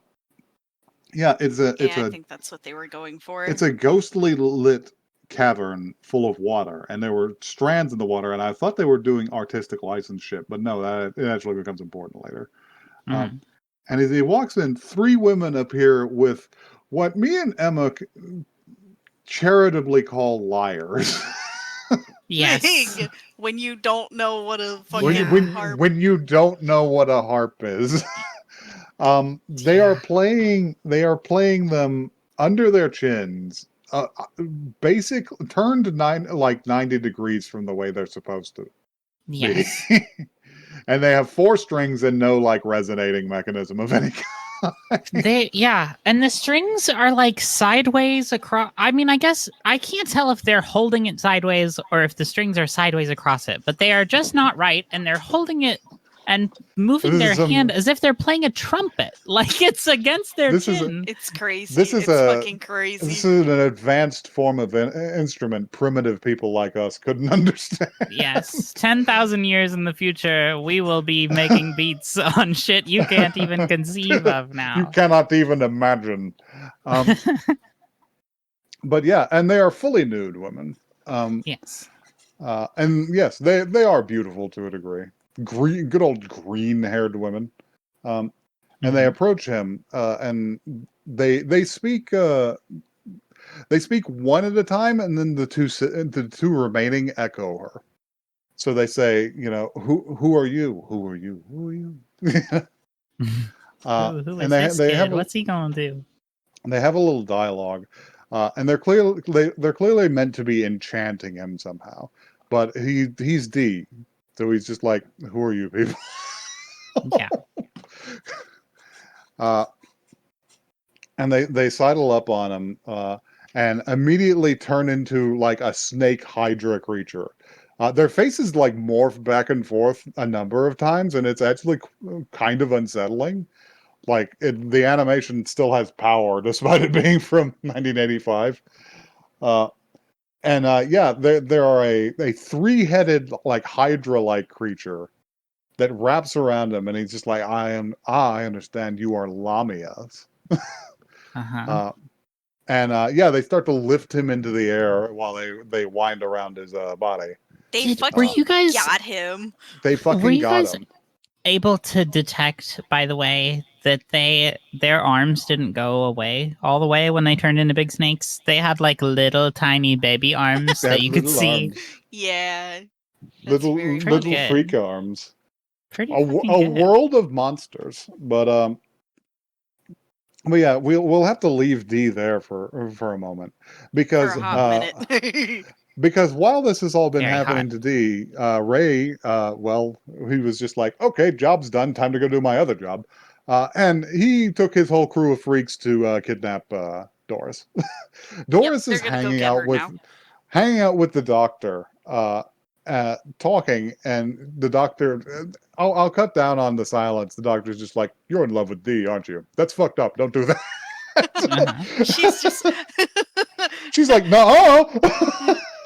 yeah, I think that's what they were going for. It's a ghostly lit cavern full of water, and there were strands in the water, and I thought they were doing artistic license shit, but no, it actually becomes important later. Mm. And as he walks in, 3 women appear with what me and Emma charitably call liars. Yes. When you don't know what a fucking harp. When you don't know what a harp is. They are playing them under their chins, basic turned 90 degrees from the way they're supposed to Yes. be. And they have 4 strings and no like resonating mechanism of any kind. And the strings are like sideways across. I mean, I guess I can't tell if they're holding it sideways or if the strings are sideways across it, but they are just not right, and they're holding it and moving their hand as if they're playing a trumpet, like it's against their chin. It's crazy. This is fucking crazy. This is an advanced form of instrument primitive people like us couldn't understand. Yes, 10,000 years in the future, we will be making beats on shit you can't even conceive of now. You cannot even imagine. But yeah, and they are fully nude women. Yes. And yes, they are beautiful to a degree. Good old green-haired women. And they approach him, and they speak one at a time, and then the two remaining echo her. So they say, who are you? Who are you? Who are you? Who is this kid? What's he gonna do? They have a little dialogue, and they're clearly meant to be enchanting him somehow. But he's D, so he's just like, who are you people? Yeah. And they sidle up on him and immediately turn into like a snake hydra creature. Their faces like morph back and forth a number of times, and it's actually kind of unsettling. Like the animation still has power despite it being from 1985. There are a 3-headed like hydra-like creature that wraps around him, and he's just like, I understand you are Lamias. They start to lift him into the air while they wind around his body. Were you guys got him? They fucking got him. Able to detect, by the way, that their arms didn't go away all the way when they turned into big snakes? They had like little tiny baby arms that you could see. Yeah. Little freak arms. Pretty a good. world of monsters. But yeah, we'll have to leave D there for a moment because for a hot minute. Because while this has all been Very happening hot. to D, Ray, he was just like, okay, job's done, time to go do my other job. And he took his whole crew of freaks to kidnap Doris. Doris is hanging out with the doctor, talking, and the doctor, I'll cut down on the silence. The doctor's just like, you're in love with D, aren't you? That's fucked up. Don't do that. She's like, no.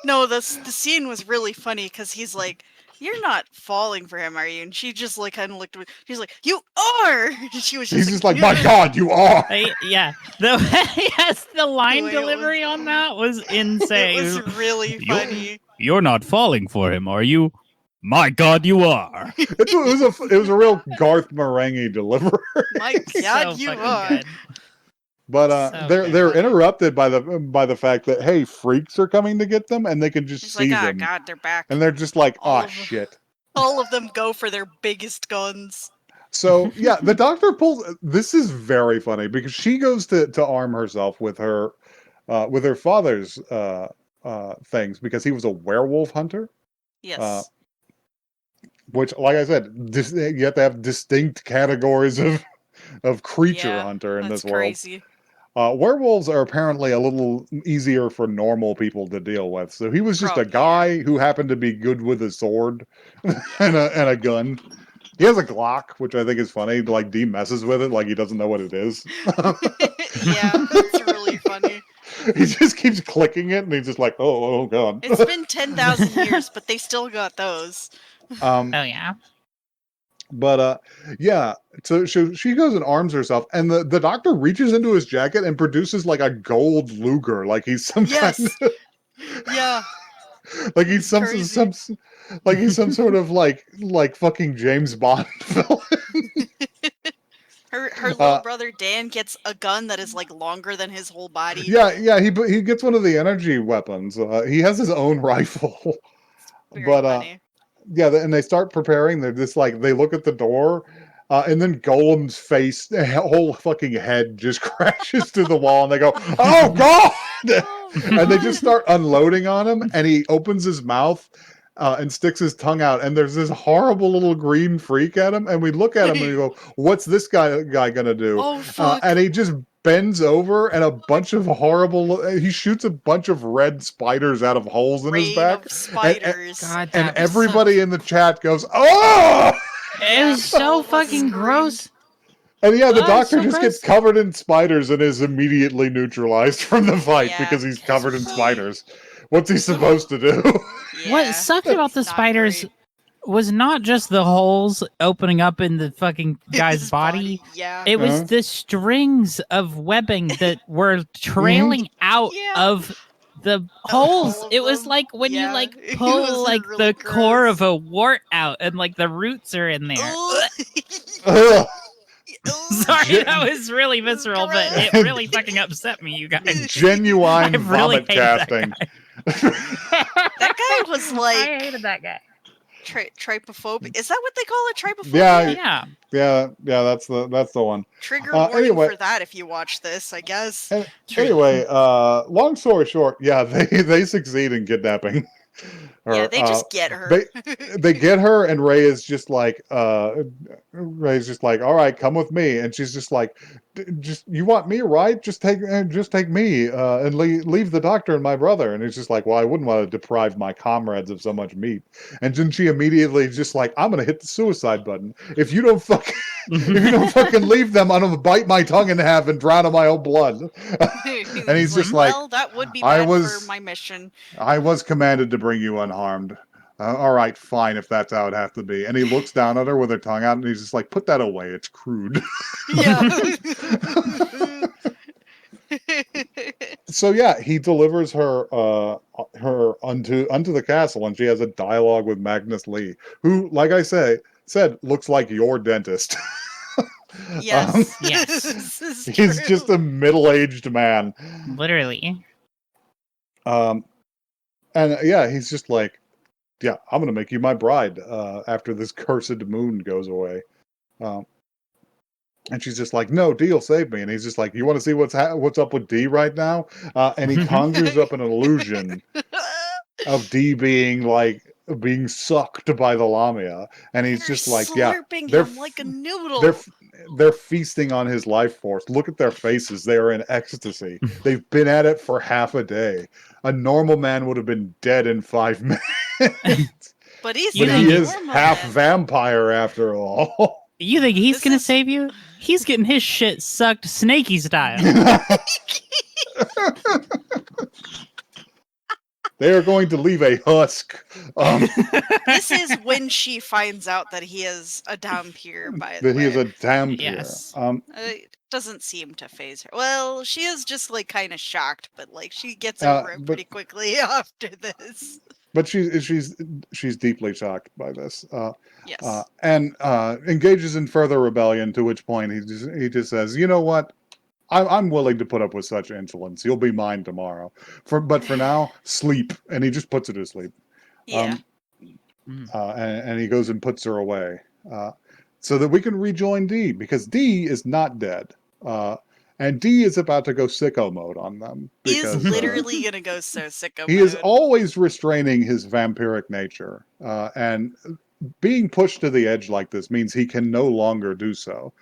No, the scene was really funny because he's like, "You're not falling for him, are you?" And she just like kind of looked. She's like, "You are." He's just like, "My God, you are." Yeah, the line delivery on that was insane. It was really funny. You're not falling for him, are you? My God, you are. It was a real Garth Marenghi delivery. My God, you are. Good. But they're interrupted by the fact that, hey, freaks are coming to get them, and they can just see them. Oh God, they're back. And they're just like, shit. All of them go for their biggest guns. So yeah, the doctor pulls. This is very funny because she goes to arm herself with her father's things because he was a werewolf hunter. Yes. Which, like I said, you have to have distinct categories of creature hunter in this world. Crazy. Werewolves are apparently a little easier for normal people to deal with. So he was just a guy who happened to be good with a sword and a gun. He has a Glock, which I think is funny. Like, D messes with it like he doesn't know what it is. Yeah, it's really funny. He just keeps clicking it, and he's just like, oh God. It's been 10,000 years, but they still got those. Oh, yeah. But yeah, so she goes and arms herself, and the doctor reaches into his jacket and produces like a gold Luger, like he's some kind of... Yeah. Like he's some sort of like fucking James Bond villain. Her little brother Dan gets a gun that is like longer than his whole body. Yeah, he gets one of the energy weapons. He has his own rifle. Very funny. Yeah, and they start preparing. They're just like, they look at the door, and then Golem's whole fucking head just crashes through the wall, and they go, "Oh God!" And they just start unloading on him, and he opens his mouth and sticks his tongue out, and there's this horrible little green freak at him, and we look at him and we go, "What's this guy gonna do?" Oh, fuck. And he just bends over, and a bunch of he shoots a bunch of red spiders out of holes in his back. Spiders. And everybody in the chat goes, "Oh!" It was so fucking gross. And yeah, the doctor just gets covered in spiders and is immediately neutralized from the fight because he's covered in spiders. What's he supposed to do? What sucked about the spiders was not just the holes opening up in the fucking guy's body. Yeah. It was the strings of webbing that were trailing out of the holes. It was like when you like pull like really the core of a wart out and like the roots are in there. Sorry, that was really visceral, but it really fucking upset me, you guys. Genuine vomit casting. That guy was like... I hated that guy. Trypophobia. Is that what they call it? Trypophobia? Yeah, that's the one. Trigger warning for that if you watch this, I guess. Anyway, long story short, yeah, they succeed in kidnapping her. Yeah, they just get her. They get her, and Ray is just like, all right, come with me, and she's just like, just you want me, right? Just take me, and leave the doctor and my brother. And it's just like, well, I wouldn't want to deprive my comrades of so much meat. And then she immediately just like, I'm gonna hit the suicide button. If you don't fucking leave them, I'm gonna bite my tongue in half and drown in my own blood. And he's just like, well, that would be bad for my mission. I was commanded to bring you unharmed. All right, fine, if that's how it has to be. And he looks down at her with her tongue out, and he's just like, put that away. It's crude. Yeah. So yeah, he delivers her unto the castle, and she has a dialogue with Magnus Lee, who, like I said, looks like your dentist. Yes. Yes. He's just a middle-aged man. Literally. And yeah, he's just like, yeah, I'm gonna make you my bride after this cursed moon goes away. And she's just like, no, deal, save me. And he's just like, you want to see what's up with D right now? And he conjures up an illusion of D being sucked by the Lamia. And he's just like, yeah, they're him like a noodle. They're feasting on his life force. Look at their faces. They are in ecstasy. They've been at it for half a day. A normal man would have been dead in 5 minutes. But he is half vampire after all. You think he's going to save you? He's getting his shit sucked snaky style. They are going to leave a husk. This is when she finds out that he is a Dhampir, by the way. That he is a Dhampir. Yes. It doesn't seem to phase her. Well, she is just like kind of shocked, but like she gets over it pretty quickly after this. But she's deeply shocked by this. Yes. And engages in further rebellion, to which point he just says, you know what? I'm willing to put up with such insolence. You'll be mine tomorrow. But for now, sleep. And he just puts her to sleep. Yeah. And he goes and puts her away. So that we can rejoin D, because D is not dead. And D is about to go sicko mode on them. Because, He's literally going to go so sicko he mode. is always restraining his vampiric nature. And being pushed to the edge like this means he can no longer do so.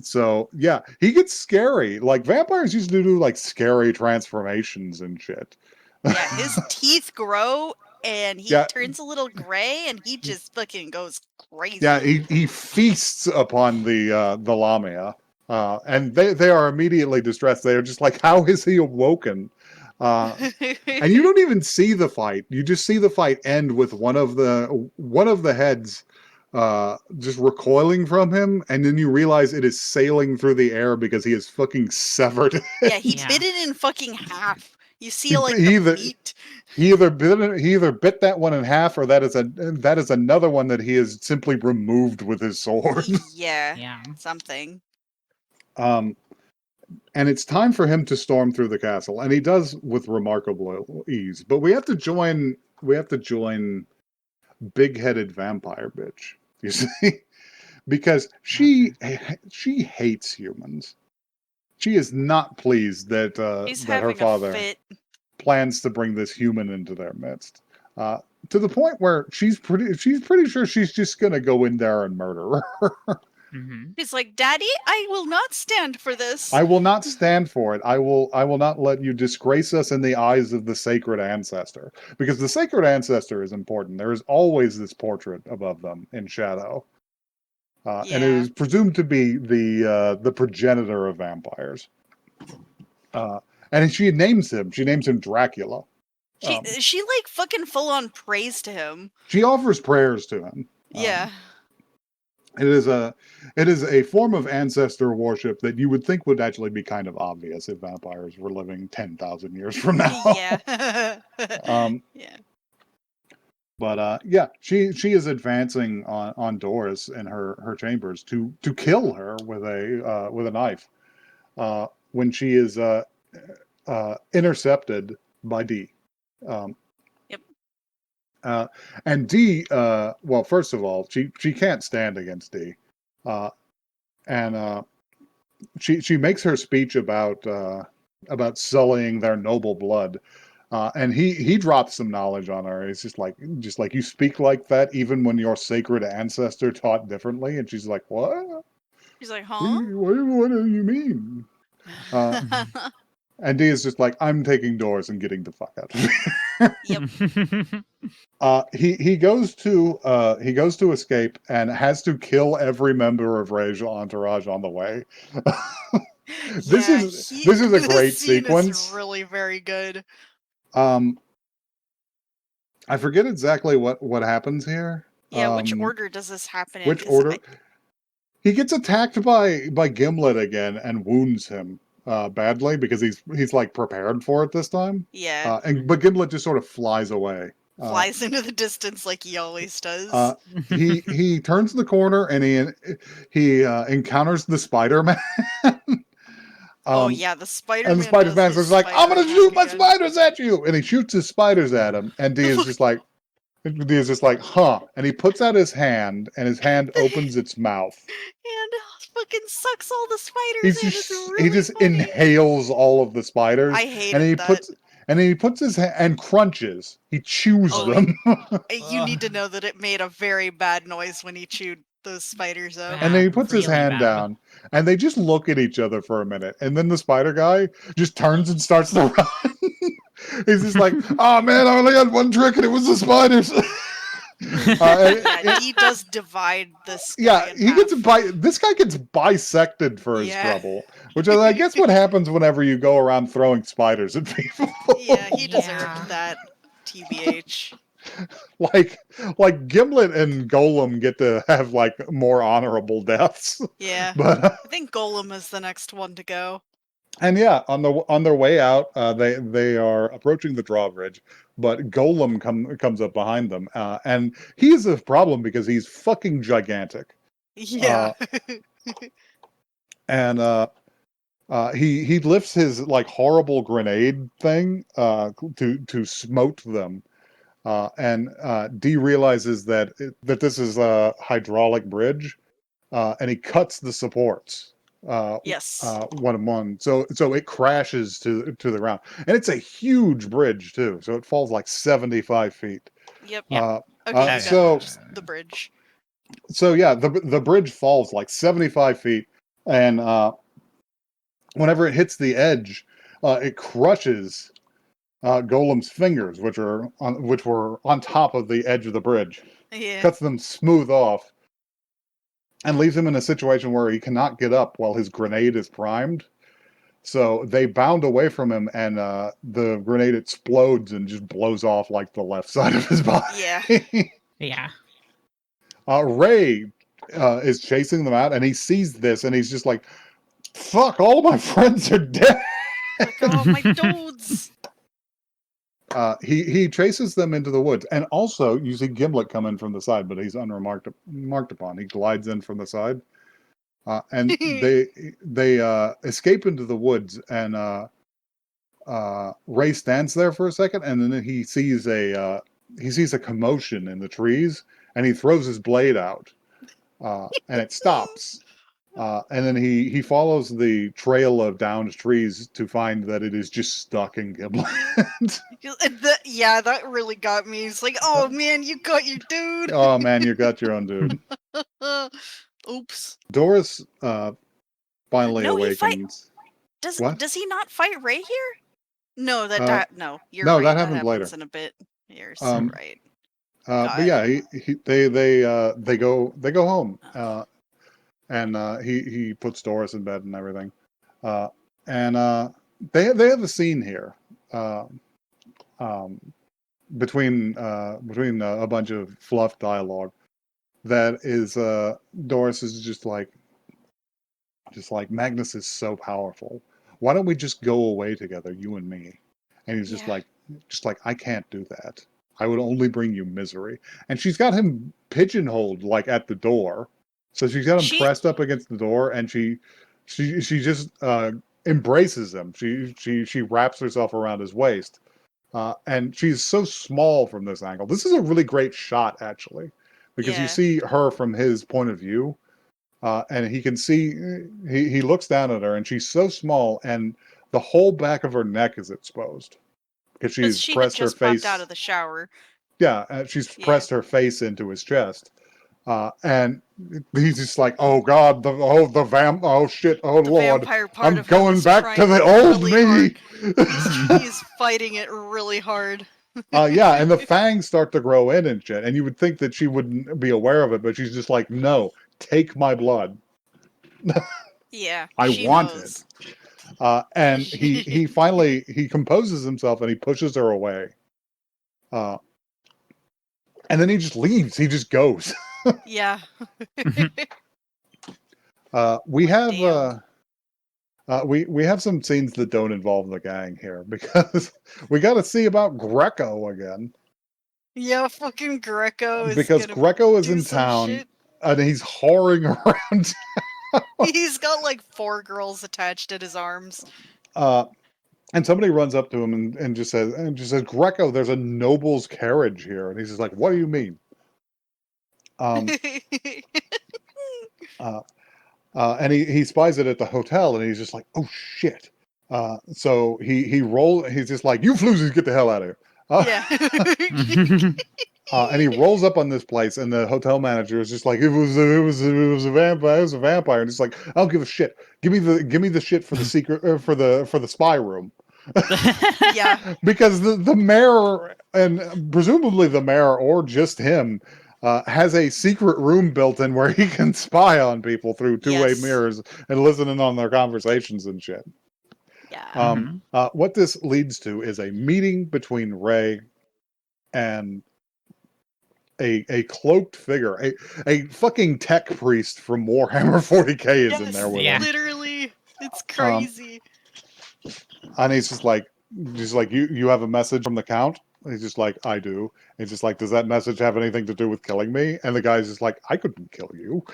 So, yeah, he gets scary. Like, vampires used to do, like, scary transformations and shit. Yeah, his teeth grow, and he turns a little gray, and he just fucking goes crazy. Yeah, he feasts upon the Lamia. And they are immediately distressed. They are just like, how is he awoken? And you don't even see the fight. You just see the fight end with one of the heads just recoiling from him, and then you realize it is sailing through the air because he is fucking severed. Yeah, he bit it in fucking half. You see, like, the meat. He either bit that one in half, or that is another one that he has simply removed with his sword. Yeah. Something. And it's time for him to storm through the castle, and he does with remarkable ease. But we have to join big-headed vampire bitch. You see, because she hates humans. She is not pleased that her father plans to bring this human into their midst, to the point where she's pretty sure she's just gonna go in there and murder her. He's like, Daddy, I will not stand for this. I will not stand for it. I will not let you disgrace us in the eyes of the sacred ancestor, because the sacred ancestor is important. There is always this portrait above them in shadow, and it is presumed to be the progenitor of vampires. And she names him Dracula. She like fucking full on prays to him. She offers prayers to him. Yeah. It is a form of ancestor worship that you would think would actually be kind of obvious if vampires were living 10,000 years from now. Yeah. But she is advancing on Doris in her chambers to kill her with a knife. When she is intercepted by D. And D, well, first of all, she can't stand against D. And she makes her speech about sullying their noble blood. And he drops some knowledge on her. It's just like you speak like that even when your sacred ancestor taught differently. And she's like, what? She's like, huh? What do you mean? And D is just like, I'm taking Doris and getting the fuck out of here. He goes to escape and has to kill every member of Ray's entourage on the way. This is a great sequence. Is really very good. I forget exactly what happens here. Yeah, which order does this happen in? Which order? He gets attacked by Gimlet again and wounds him badly because he's like prepared for it this time. Yeah. But Gimlet just sort of flies away. Flies into the distance like he always does. He turns the corner and he encounters the Spider-Man. The Spider-Man. And the Spider-Man's is like, I'm gonna shoot my spiders at you, and he shoots his spiders at him. And D is just like, huh? And he puts out his hand, and his hand opens its mouth. And fucking sucks all the spiders in. It's really he just funny. Inhales all of the spiders. I hate that. He puts his hand and crunches. He chews them. You need to know that it made a very bad noise when he chewed those spiders up. And then he puts his hand down, and they just look at each other for a minute. And then the spider guy just turns and starts to run. He's just like, oh man, I only had one trick and it was the spiders. He does divide this. This guy gets bisected for his trouble, which is, I guess, what happens whenever you go around throwing spiders at people. Yeah, he deserved that. TBH. Like Gimlet and Golem get to have like more honorable deaths. Yeah, but I think Golem is the next one to go. And on their way out, they are approaching the drawbridge, but Golem comes up behind them, and he's a problem because he's fucking gigantic. Yeah. And he lifts his like horrible grenade thing to smote them. And D realizes that this is a hydraulic bridge, and he cuts the supports. Yes. One. So it crashes to the ground, and it's a huge bridge too. So it falls like 75 feet. Yep. So the bridge. So yeah, the bridge falls like 75 feet, and whenever it hits the edge, it crushes Golem's fingers, which were on top of the edge of the bridge. Yeah. Cuts them smooth off, and leaves him in a situation where he cannot get up while his grenade is primed. So they bound away from him, and the grenade explodes and just blows off like the left side of his body. Yeah. Yeah. Ray is chasing them out, and he sees this, and he's just like, fuck, all of my friends are dead. Like, oh, my dudes. He chases them into the woods, and also you see Gimlet come in from the side, but he's marked upon. He glides in from the side, and they escape into the woods, and Ray stands there for a second, and then he sees a commotion in the trees, and he throws his blade out, and it stops. And then he follows the trail of downed trees to find that it is just stuck in Gimlet. Yeah, that really got me. It's like, oh man, you got your dude. Oh man, you got your own dude. Oops. Doris finally No, awakens. Does he not fight Ray here? No, no, you're no, right. That happens later. In a bit. You're so right. But yeah, they go home, and he puts Doris in bed and everything, and they have a scene here, between a bunch of fluff dialogue that is Doris is just like Magnus is so powerful. Why don't we just go away together, you and me? And he's just like I can't do that. I would only bring you misery. And she's got him pigeonholed like at the door. So she's got him pressed up against the door, and she just embraces him. She wraps herself around his waist. And she's so small from this angle. This is a really great shot, actually, because you see her from his point of view. And he can see, he looks down at her, and she's so small, and the whole back of her neck is exposed because she's pressed her face popped out of the shower. Yeah, she's pressed her face into his chest, and he's just like, "Oh God, oh shit, oh the Lord, I'm going back to the old me." He's fighting it really hard. Yeah, and the fangs start to grow in and shit, and you would think that she wouldn't be aware of it, but she's just like, "No, take my blood." Yeah, I want it. And he finally composes himself, and he pushes her away. And then he just leaves. He just goes. Yeah. We have we have some scenes that don't involve the gang here, because we got to see about Greco again. Yeah, fucking Greco because Greco is in town, and he's whoring around. He's got like 4 girls attached at his arms. And somebody runs up to him and just says, "Greco, there's a noble's carriage here." And he's just like, "What do you mean?" And he spies it at the hotel, and he's just like, "Oh shit!" So he's just like, "You floozies, get the hell out of here!" And he rolls up on this place, and the hotel manager is just like, "It was a vampire. It was a vampire." And he's like, "I don't give a shit. Give me the shit for the secret, for the spy room." Yeah, because the mayor, and presumably the mayor or just him, has a secret room built in where he can spy on people through two-way mirrors and listen in on their conversations and shit. Yeah. What this leads to is a meeting between Ray and a cloaked figure, a fucking tech priest from Warhammer 40K is in there with him. Literally, it's crazy. And he's just like, you have a message from the Count? And he's just like, I do. And he's just like, does that message have anything to do with killing me? And the guy's just like, I couldn't kill you.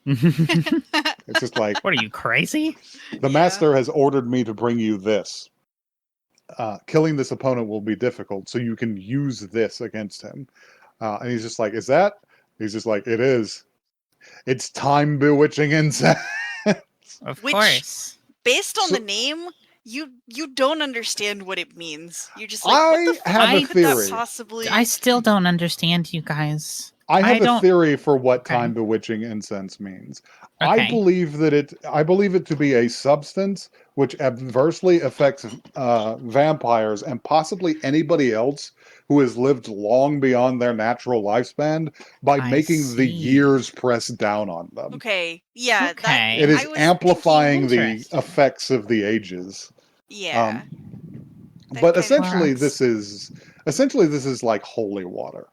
It's just like, what are you, crazy? The master has ordered me to bring you this. Killing this opponent will be difficult, so you can use this against him. And he's just like, is that? He's just like, it is. It's time bewitching incense. Of course. Based on the name, you don't understand what it means. You're just like, what the fuck have a theory. That possibly... I still don't understand, you guys. I have a theory for what time bewitching incense means. Okay. I believe it to be a substance which adversely affects vampires and possibly anybody else who has lived long beyond their natural lifespan by making the years press down on them. Okay, yeah. Okay. It is amplifying the effects of the ages. Yeah. But essentially this is like holy water.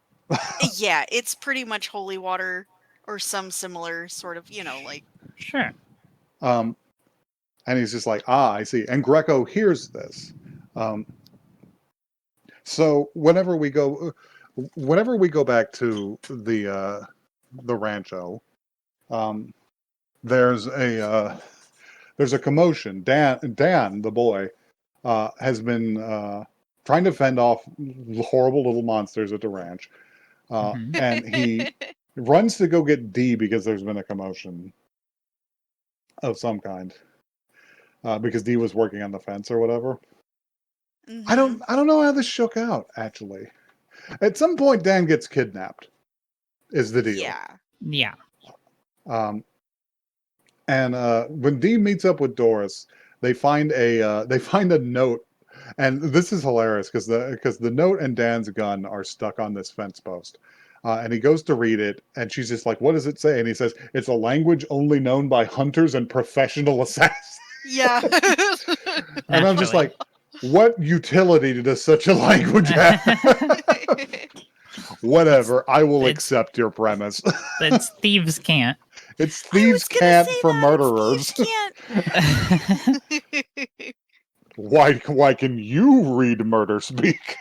Yeah, it's pretty much holy water or some similar sort of, like... Sure. And he's just like, I see. And Greco hears this. So whenever we go back to the rancho, there's a commotion. Dan, the boy, has been trying to fend off horrible little monsters at the ranch, and he runs to go get D because there's been a commotion of some kind, because D was working on the fence or whatever. I don't know how this shook out, actually. At some point, Dan gets kidnapped, is the deal. Yeah. And when Dee meets up with Doris, they find a note, and this is hilarious because the note and Dan's gun are stuck on this fence post. And he goes to read it, and she's just like, "What does it say?" And he says, "It's a language only known by hunters and professional assassins." Yeah. And I'm just like, what utility does such a language have? Whatever, I will accept your premise. It's thieves can't. It's thieves can't for murderers. Thieves can't. Why can you read murder speak?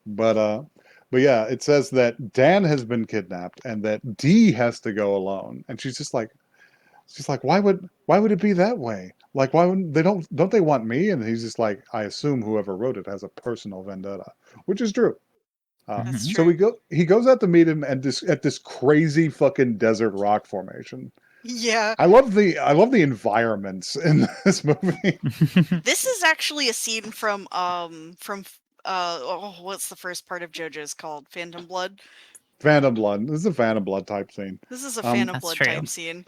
But yeah, it says that Dan has been kidnapped and that Dee has to go alone, and she's like, why would it be that way? Like, why wouldn't they don't they want me? And he's just like, I assume whoever wrote it has a personal vendetta, which is true. That's so true. he goes out to meet him at this crazy fucking desert rock formation. Yeah. I love the environments in this movie. This is actually a scene from what's the first part of JoJo's called? Phantom Blood? Phantom Blood. This is a Phantom Blood type scene. This is a Phantom Blood true. type scene.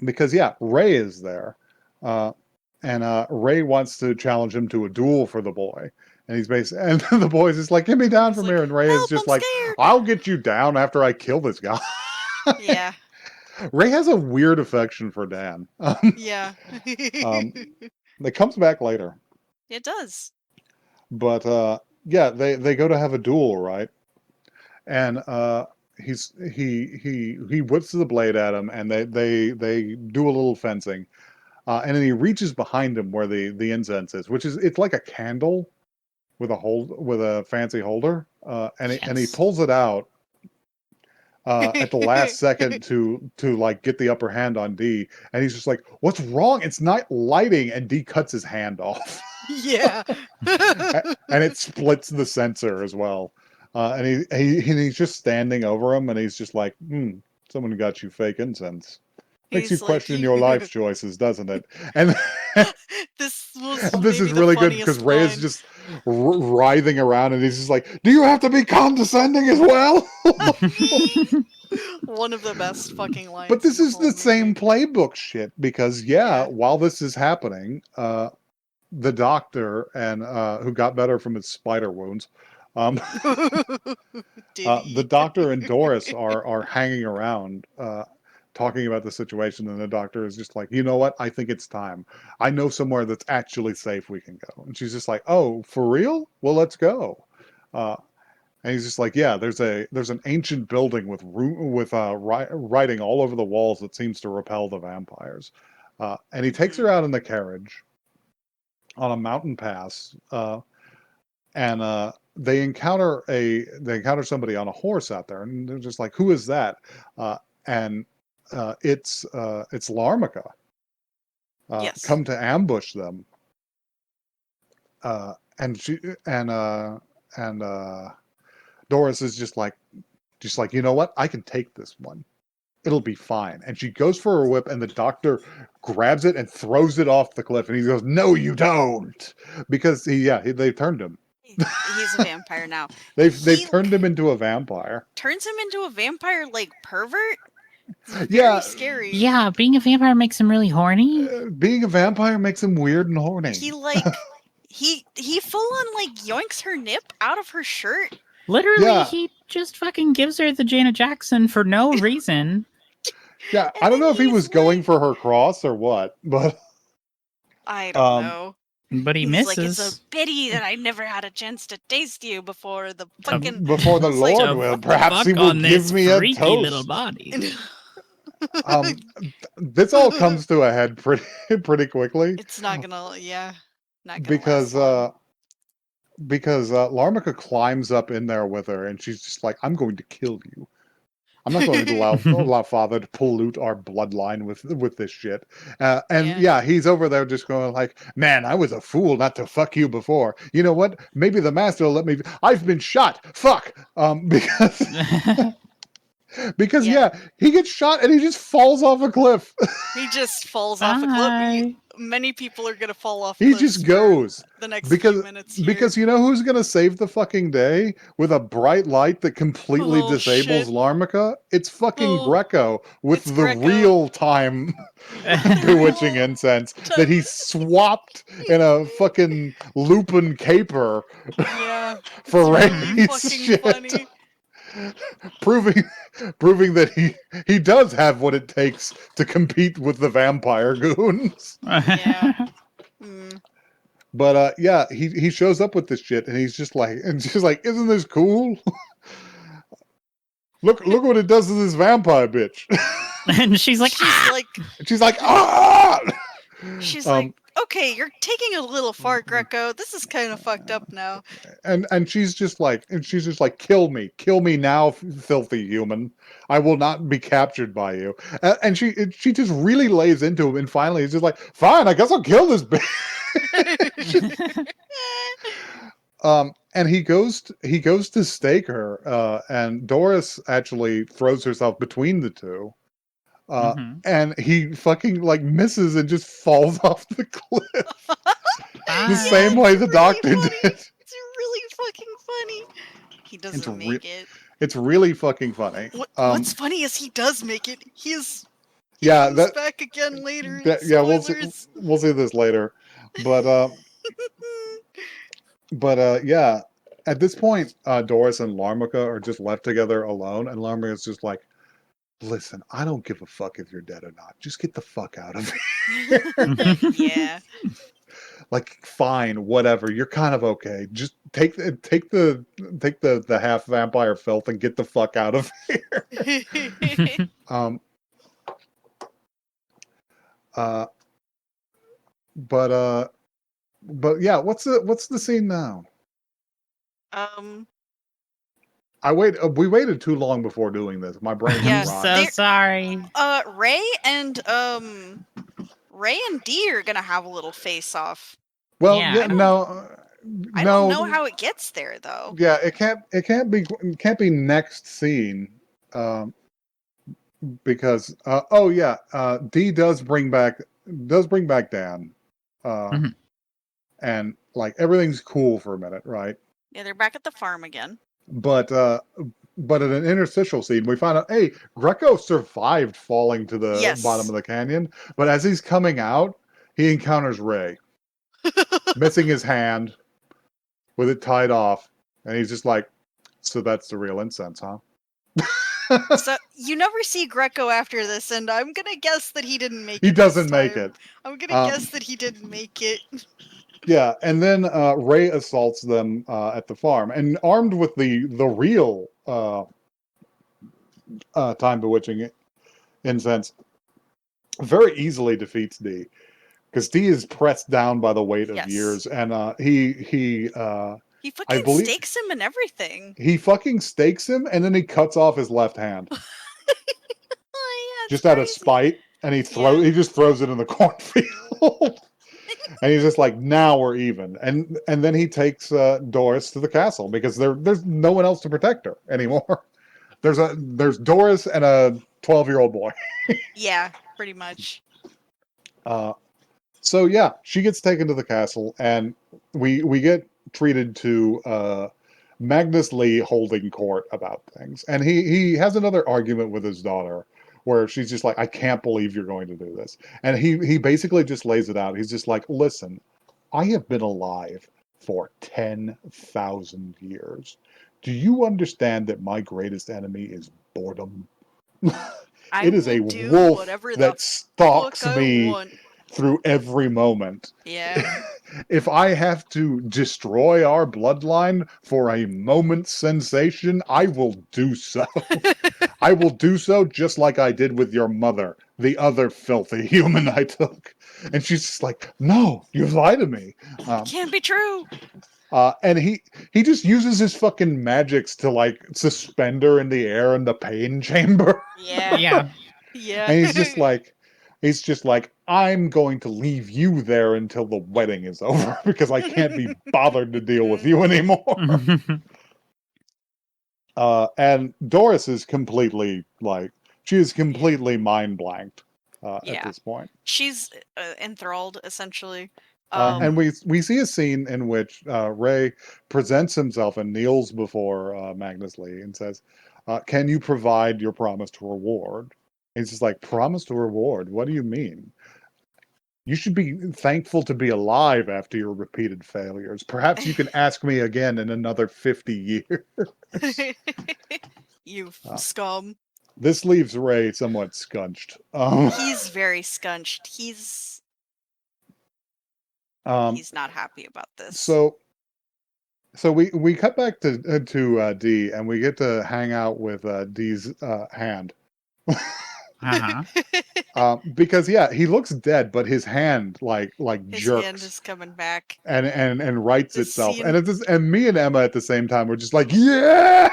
Because yeah, Ray is there. And Ray wants to challenge him to a duel for the boy. And and the boy's just like, get me down from here. And Ray is just I'm like, scared. I'll get you down after I kill this guy. Yeah. Ray has a weird affection for Dan. Yeah. It comes back later. It does. But yeah, they go to have a duel, right? And he whips the blade at him, and they do a little fencing. And then he reaches behind him where the incense is, it's like a candle with a fancy holder, and he pulls it out at the last second to like get the upper hand on D, and he's just like, "What's wrong? It's not lighting," and D cuts his hand off. Yeah. And it splits the sensor as well. And he's just standing over him, and he's just like, someone got you fake incense. Makes you question your life choices, doesn't it? And this is really good because Ray is just writhing around, and he's just like, "Do you have to be condescending as well?" One of the best fucking lines. But this is the same playbook shit because while this is happening, the doctor and who got better from his spider wounds. The doctor and Doris are hanging around, talking about the situation, and the doctor is just like, you know what? I think it's time. I know somewhere that's actually safe we can go. And she's just like, oh, for real? Well, let's go. And he's just like, yeah, there's an ancient building with writing all over the walls that seems to repel the vampires. And he takes her out in the carriage on a mountain pass, and they encounter somebody on a horse out there, and they're just like, who is that? And it's Larmica, come to ambush them. And Doris is just like, you know what? I can take this one. It'll be fine. And she goes for her whip, and the doctor grabs it and throws it off the cliff. And he goes, "No, you don't," because they turned him. He's a vampire now. They've turned him into a vampire. Turns him into a vampire, like pervert. It's very scary. Yeah, being a vampire makes him really horny. Being a vampire makes him weird and horny. He he full on like yoinks her nip out of her shirt. Literally, he just fucking gives her the Janet Jackson for no reason. Yeah, I don't know if he was going for her cross or what, but I don't know. But he's misses. Like, it's a pity that I never had a chance to taste you before the fucking Lord will. Perhaps he will give me a toast. Little body. This all comes to a head pretty quickly. It's not gonna, not gonna because last long. Larmica climbs up in there with her, and she's just like, "I'm going to kill you. I'm not going to allow Father to pollute our bloodline with this shit." And he's over there just going like, "Man, I was a fool not to fuck you before. You know what? Maybe the master will let me. I've been shot. Fuck." Because he gets shot and he just falls off a cliff. He just falls off a cliff. Many people are gonna fall off. He just goes the next few minutes here. Because you know who's gonna save the fucking day with a bright light that completely disables Larmica? It's fucking Greco with the real-time bewitching incense that he swapped in a fucking Lupin caper for Ray's shit. Funny. Proving that he does have what it takes to compete with the vampire goons. But he shows up with this shit, and she's like, "Isn't this cool? look what it does to this vampire bitch." And she's like, "Ah!" She's like, "Okay, you're taking a little far, Greco. This is kind of fucked up now." And she's just like, "Kill me now, filthy human. I will not be captured by you." And she just really lays into him, and finally he's just like, "Fine, I guess I'll kill this bitch." And he goes to stake her, and Doris actually throws herself between the two. And he fucking like misses and just falls off the cliff. The same way the doctor did. It's really fucking funny. He doesn't make it. It's really fucking funny. What's funny is he does make it. He comes back again later. We'll see this later. But at this point, Doris and Larmica are just left together alone, and Larmica's just like, "Listen, I don't give a fuck if you're dead or not. Just get the fuck out of here." Like, fine, whatever. You're kind of okay. Just take the half vampire filth and get the fuck out of here. But yeah, what's the scene now? We waited too long before doing this. My brain is so sorry. Ray and Dee are gonna have a little face off. Well, I don't know how it gets there though. Yeah, it can't be next scene, because Dee does bring back Dan, and like everything's cool for a minute, right? Yeah, they're back at the farm again. But in an interstitial scene, we find out, hey, Greco survived falling to the bottom of the canyon, but as he's coming out, he encounters Ray, missing his hand, with it tied off, and he's just like, "So that's the real incense, huh?" So you never see Greco after this, and I'm gonna guess that he didn't make it. He doesn't make it. I'm gonna guess that he didn't make it. Yeah, and then Ray assaults them at the farm, and armed with the real time bewitching incense, very easily defeats Dee, because Dee is pressed down by the weight of years, and he fucking stakes him and everything. He fucking stakes him, and then he cuts off his left hand, just out of spite, and he just throws it in the cornfield. And he's just like, "Now we're even." And then he takes Doris to the castle, because there's no one else to protect her anymore. There's Doris and a 12-year-old boy. Yeah, pretty much. So yeah, she gets taken to the castle, and we get treated to Magnus Lee holding court about things, and he has another argument with his daughter, where she's just like, "I can't believe you're going to do this." And he basically just lays it out. He's just like, "Listen, I have been alive for 10,000 years. Do you understand that my greatest enemy is boredom? It is a wolf that stalks me through every moment." Yeah. if I have to destroy our bloodline for a moment's sensation, I will do so. I will do so just like I did with your mother, the other filthy human I took. And she's just like, no, you lied to me. It can't be true. And he just uses his fucking magics to like suspend her in the air in the pain chamber. Yeah. Yeah. Yeah. And he's just like, I'm going to leave you there until the wedding is over because I can't be bothered to deal with you anymore. And Doris is completely like, she is completely mind blanked at this point. She's enthralled, essentially. And we see a scene in which Ray presents himself and kneels before Magnus Lee and says, can you provide your promise to reward? And he's just like, promise to reward? What do you mean? You should be thankful to be alive after your repeated failures. Perhaps you can ask me again in another 50 years. You scum. This leaves Ray somewhat scunched. He's very scunched. He's not happy about this. So we cut back to D, and we get to hang out with D's hand. Because he looks dead, but his hand like his jerks. hand is coming back and rights itself. scene... And it's just, and me and Emma at the same time were just like, yeah,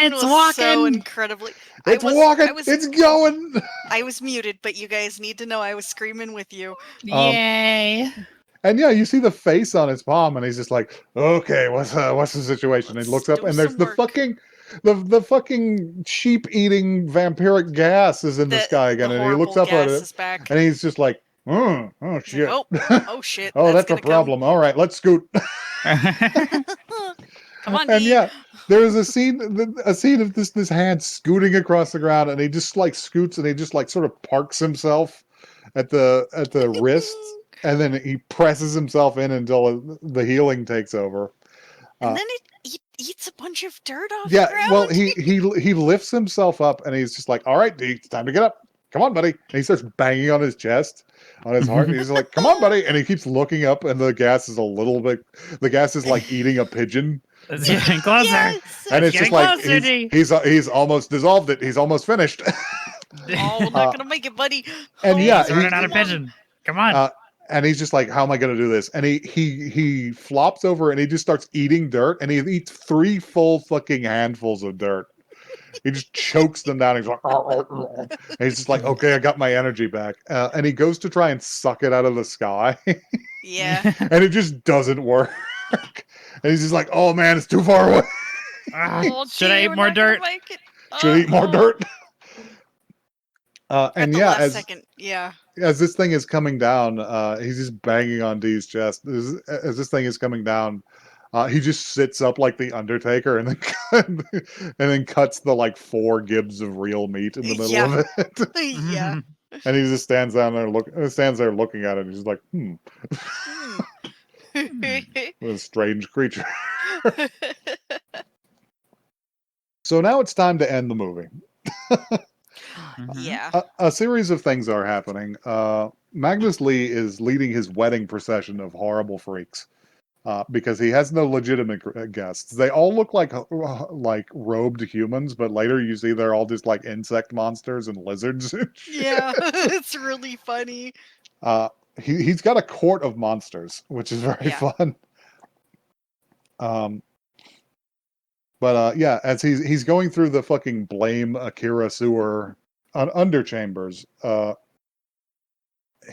it's walking so incredibly. It's walking. It's going. I was muted, but you guys need to know I was screaming with you. Yay! And you see the face on his palm, and he's just like, okay, what's the situation? And he looks up, and there's the fucking sheep-eating vampiric gas is in the sky again, and he looks up at it, and he's just like, oh shit, oh shit, oh that's a problem. All right, let's scoot. Come on, and there is a scene of this hand scooting across the ground, and he just like scoots, and he just like sort of parks himself at the wrist, and then he presses himself in until the healing takes over. And then he eats a bunch of dirt off the ground. Well, he lifts himself up, and he's just like, all right, D, it's time to get up. Come on, buddy. And he starts banging on his chest, on his heart. And he's like, come on, buddy. And he keeps looking up, and the gas is like eating a pigeon. It's getting closer. Yes! And it's just like, he's almost dissolved it. He's almost finished. Oh, we're not going to make it, buddy. And he's running out of pigeon. Come on. And he's just like, how am I going to do this? And he flops over, and he just starts eating dirt, and he eats 3 full fucking handfuls of dirt. He just chokes them down. He's like, and he's just like, okay, I got my energy back. And he goes to try and suck it out of the sky. Yeah. And it just doesn't work. And he's just like, oh man, it's too far away. Should I eat more dirt? Should I eat more dirt? And as this thing is coming down, he's just banging on D's chest. As this thing is coming down, he just sits up like the Undertaker, and then cuts the like 4 gibs of real meat in the middle of it. Yeah. And he just stands there looking at it. And he's like, what a strange creature. So now it's time to end the movie. Yeah. A series of things are happening. Magnus Lee is leading his wedding procession of horrible freaks because he has no legitimate guests. They all look like robed humans, but later you see they're all just like insect monsters and lizards. Yeah, it's really funny. He's got a court of monsters, which is very fun. But as he's going through the fucking blame Akira sewer underchambers,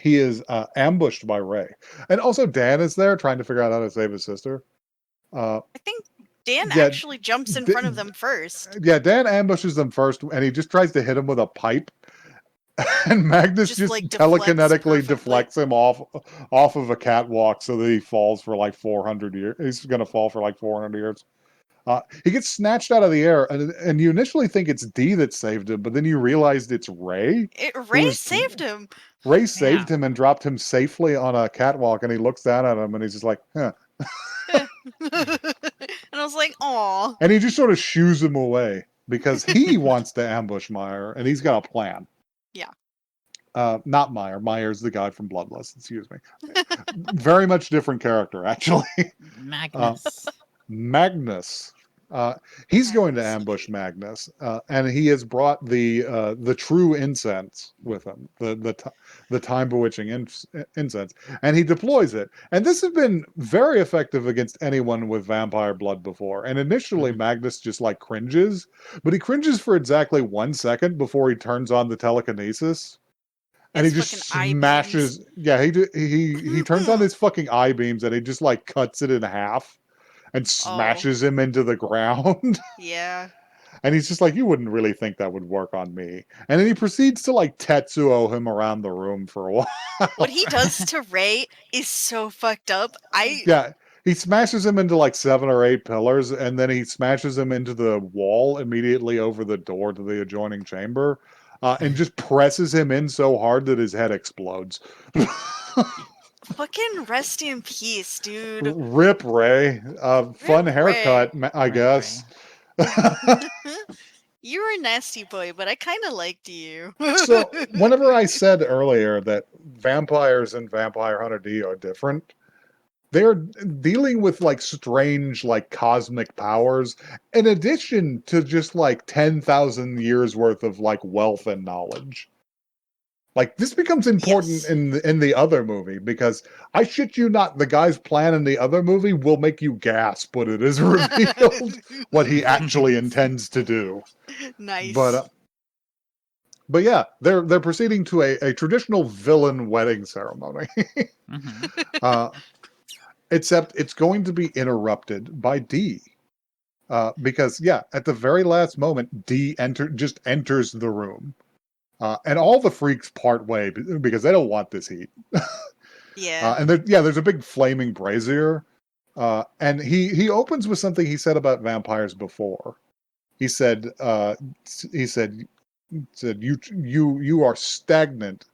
he is ambushed by Ray. And also Dan is there trying to figure out how to save his sister. I think Dan actually jumps in front of them first. Yeah, Dan ambushes them first, and he just tries to hit him with a pipe. And Magnus just like, telekinetically deflects him off of a catwalk so that he falls for like 400 years. He's going to fall for like 400 years. He gets snatched out of the air, and you initially think it's D that saved him, but then you realized it's Ray. Ray saved him. Ray saved him and dropped him safely on a catwalk, and he looks down at him, and he's just like, huh. And I was like, aw. And he just sort of shoos him away because he wants to ambush Meyer, and he's got a plan. Yeah. Not Meyer. Meyer's the guy from Bloodlust. Excuse me. Very much different character, actually. Magnus. Magnus. He's going to ambush Magnus, and he has brought the true incense with him, the time bewitching incense, and he deploys it. And this has been very effective against anyone with vampire blood before. And initially, Magnus just like cringes, but he cringes for exactly 1 second before he turns on the telekinesis. And he just smashes. Yeah, he turns on his fucking eye beams, and he just like cuts it in half and smashes him into the ground. Yeah. And he's just like, you wouldn't really think that would work on me. And then he proceeds to like Tetsuo him around the room for a while. What he does to Ray is so fucked up. Yeah, he smashes him into like 7 or 8 pillars, and then he smashes him into the wall immediately over the door to the adjoining chamber, and just presses him in so hard that his head explodes. Fucking rest in peace, dude. Rip Ray. Fun haircut, Ray. I guess. You were a nasty boy, but I kind of liked you. So, whenever I said earlier that vampires and Vampire Hunter D are different, they're dealing with like strange, like cosmic powers, in addition to just like 10,000 years worth of like wealth and knowledge. Like, this becomes important in the other movie, because I shit you not, the guy's plan in the other movie will make you gasp when it is revealed what he actually intends to do. Nice. But yeah, they're proceeding to a traditional villain wedding ceremony. Except it's going to be interrupted by D. Because, yeah, at the very last moment, D just enters the room. And all the freaks part way because they don't want this heat. Yeah. And there's a big flaming brazier. And he opens with something he said about vampires before. He said you are stagnant,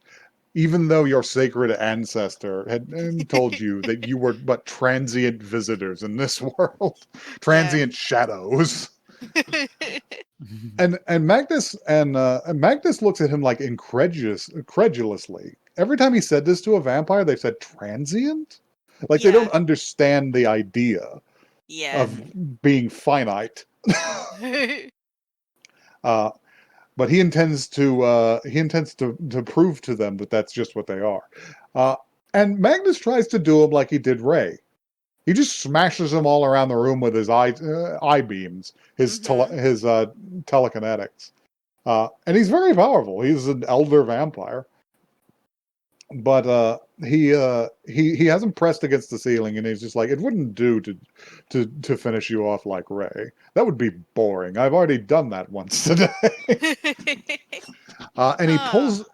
even though your sacred ancestor had told you that you were but transient visitors in this world, transient shadows. And Magnus looks at him like incredulously. Every time he said this to a vampire, they said transient, like they don't understand the idea of being finite. But he intends to prove to them that that's just what they are. And Magnus tries to do him like he did Ray. He just smashes them all around the room with his eye beams, his telekinetics, and he's very powerful. He's an elder vampire, but he hasn't pressed against the ceiling, and he's just like, it wouldn't do to finish you off like Ray. That would be boring. I've already done that once today. And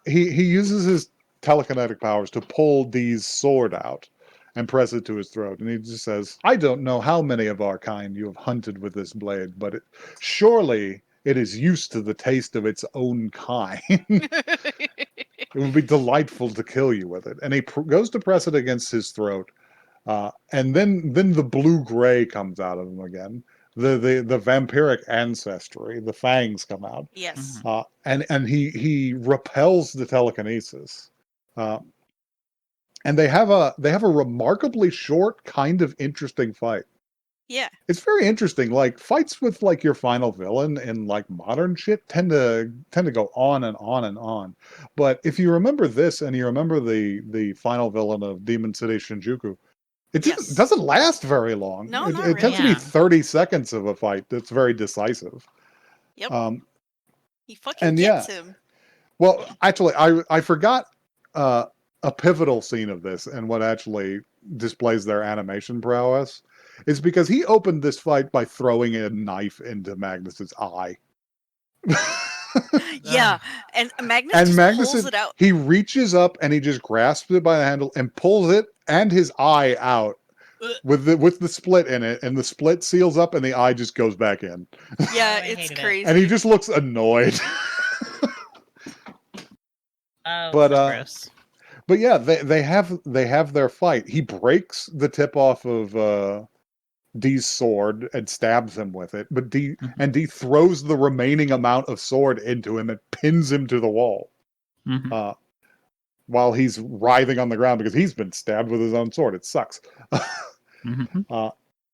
he uses his telekinetic powers to pull Dee's sword out and press it to his throat. And he just says, I don't know how many of our kind you have hunted with this blade, but surely it is used to the taste of its own kind. It would be delightful to kill you with it. And he goes to press it against his throat. And then the blue-gray comes out of him again. The vampiric ancestry, the fangs come out. Yes. And he repels the telekinesis. And they have a remarkably short, kind of interesting fight. Yeah. It's very interesting. Like, fights with like your final villain in like modern shit tend to go on and on and on. But if you remember this and you remember the final villain of Demon City Shinjuku, it doesn't last very long. No, it tends to be 30 seconds of a fight that's very decisive. Yep. He fucking gets him. Well, actually, I forgot a pivotal scene of this, and what actually displays their animation prowess is because he opened this fight by throwing a knife into Magnus's eye. Yeah, and Magnus pulls it out. He reaches up and he just grasps it by the handle and pulls it and his eye out with the split in it, and the split seals up and the eye just goes back in. Yeah, it's crazy. And he just looks annoyed. Gross. But yeah, they have their fight. He breaks the tip off of Dee's sword and stabs him with it, but Dee throws the remaining amount of sword into him and pins him to the wall. while he's writhing on the ground because he's been stabbed with his own sword. It sucks.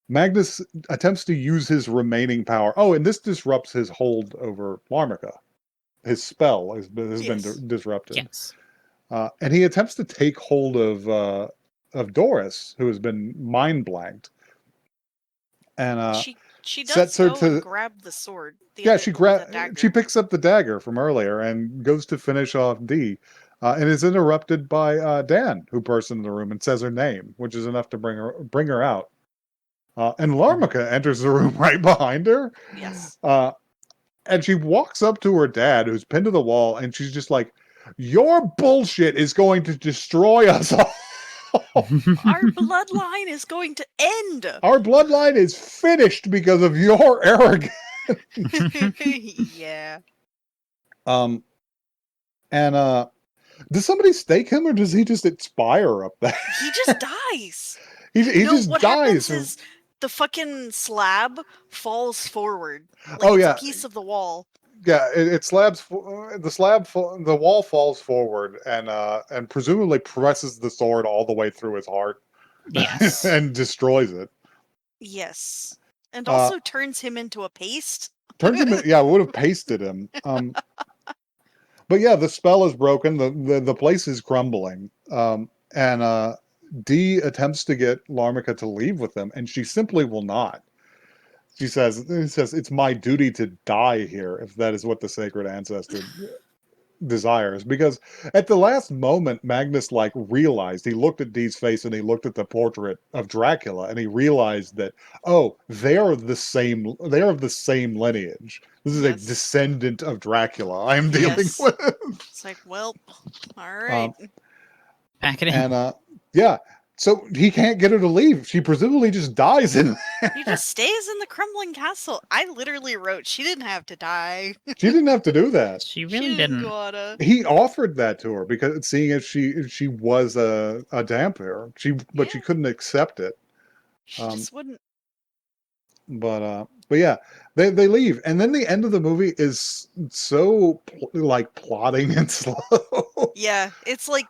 Magnus attempts to use his remaining power. Oh, and this disrupts his hold over Larmica. His spell has been disrupted. Yes. And he attempts to take hold of Doris, who has been mind blanked. And she does sets her go to and grab the sword. She picks up the dagger from earlier and goes to finish off Dee. And is interrupted by Dan, who bursts into the room and says her name, which is enough to bring her out. And Larmica enters the room right behind her. Yes. And she walks up to her dad, who's pinned to the wall, and she's just like, "Your bullshit is going to destroy us all. Our bloodline is going to end. Our bloodline is finished because of your arrogance." Yeah. Does somebody stake him, or does he just expire up there? He just dies. He just what dies. Happens is the fucking slab falls forward. Like Oh, it's yeah. a piece of the wall. Yeah, the wall falls forward and presumably presses the sword all the way through his heart. Yes. And destroys it. Yes. And also turns him into a paste. Would have pasted him. But yeah, the spell is broken. The place is crumbling. And Dee attempts to get Larmica to leave with them, and she simply will not. He says, "It's my duty to die here, if that is what the sacred ancestor desires." Because at the last moment, Magnus realized, he looked at Dee's face and he looked at the portrait of Dracula, and he realized that, oh, they are of the same lineage. This is a descendant of Dracula I am dealing with. It's like, well, all right. Back it in. And so he can't get her to leave. She presumably just dies in there. He just stays in the crumbling castle. I literally wrote, she didn't have to die. She didn't have to do that. She really didn't. Gotta. He offered that to her because seeing if she was a Dhampir, but she couldn't accept it. She just wouldn't. But yeah, they leave, and then the end of the movie is so plotting and slow. Yeah, it's like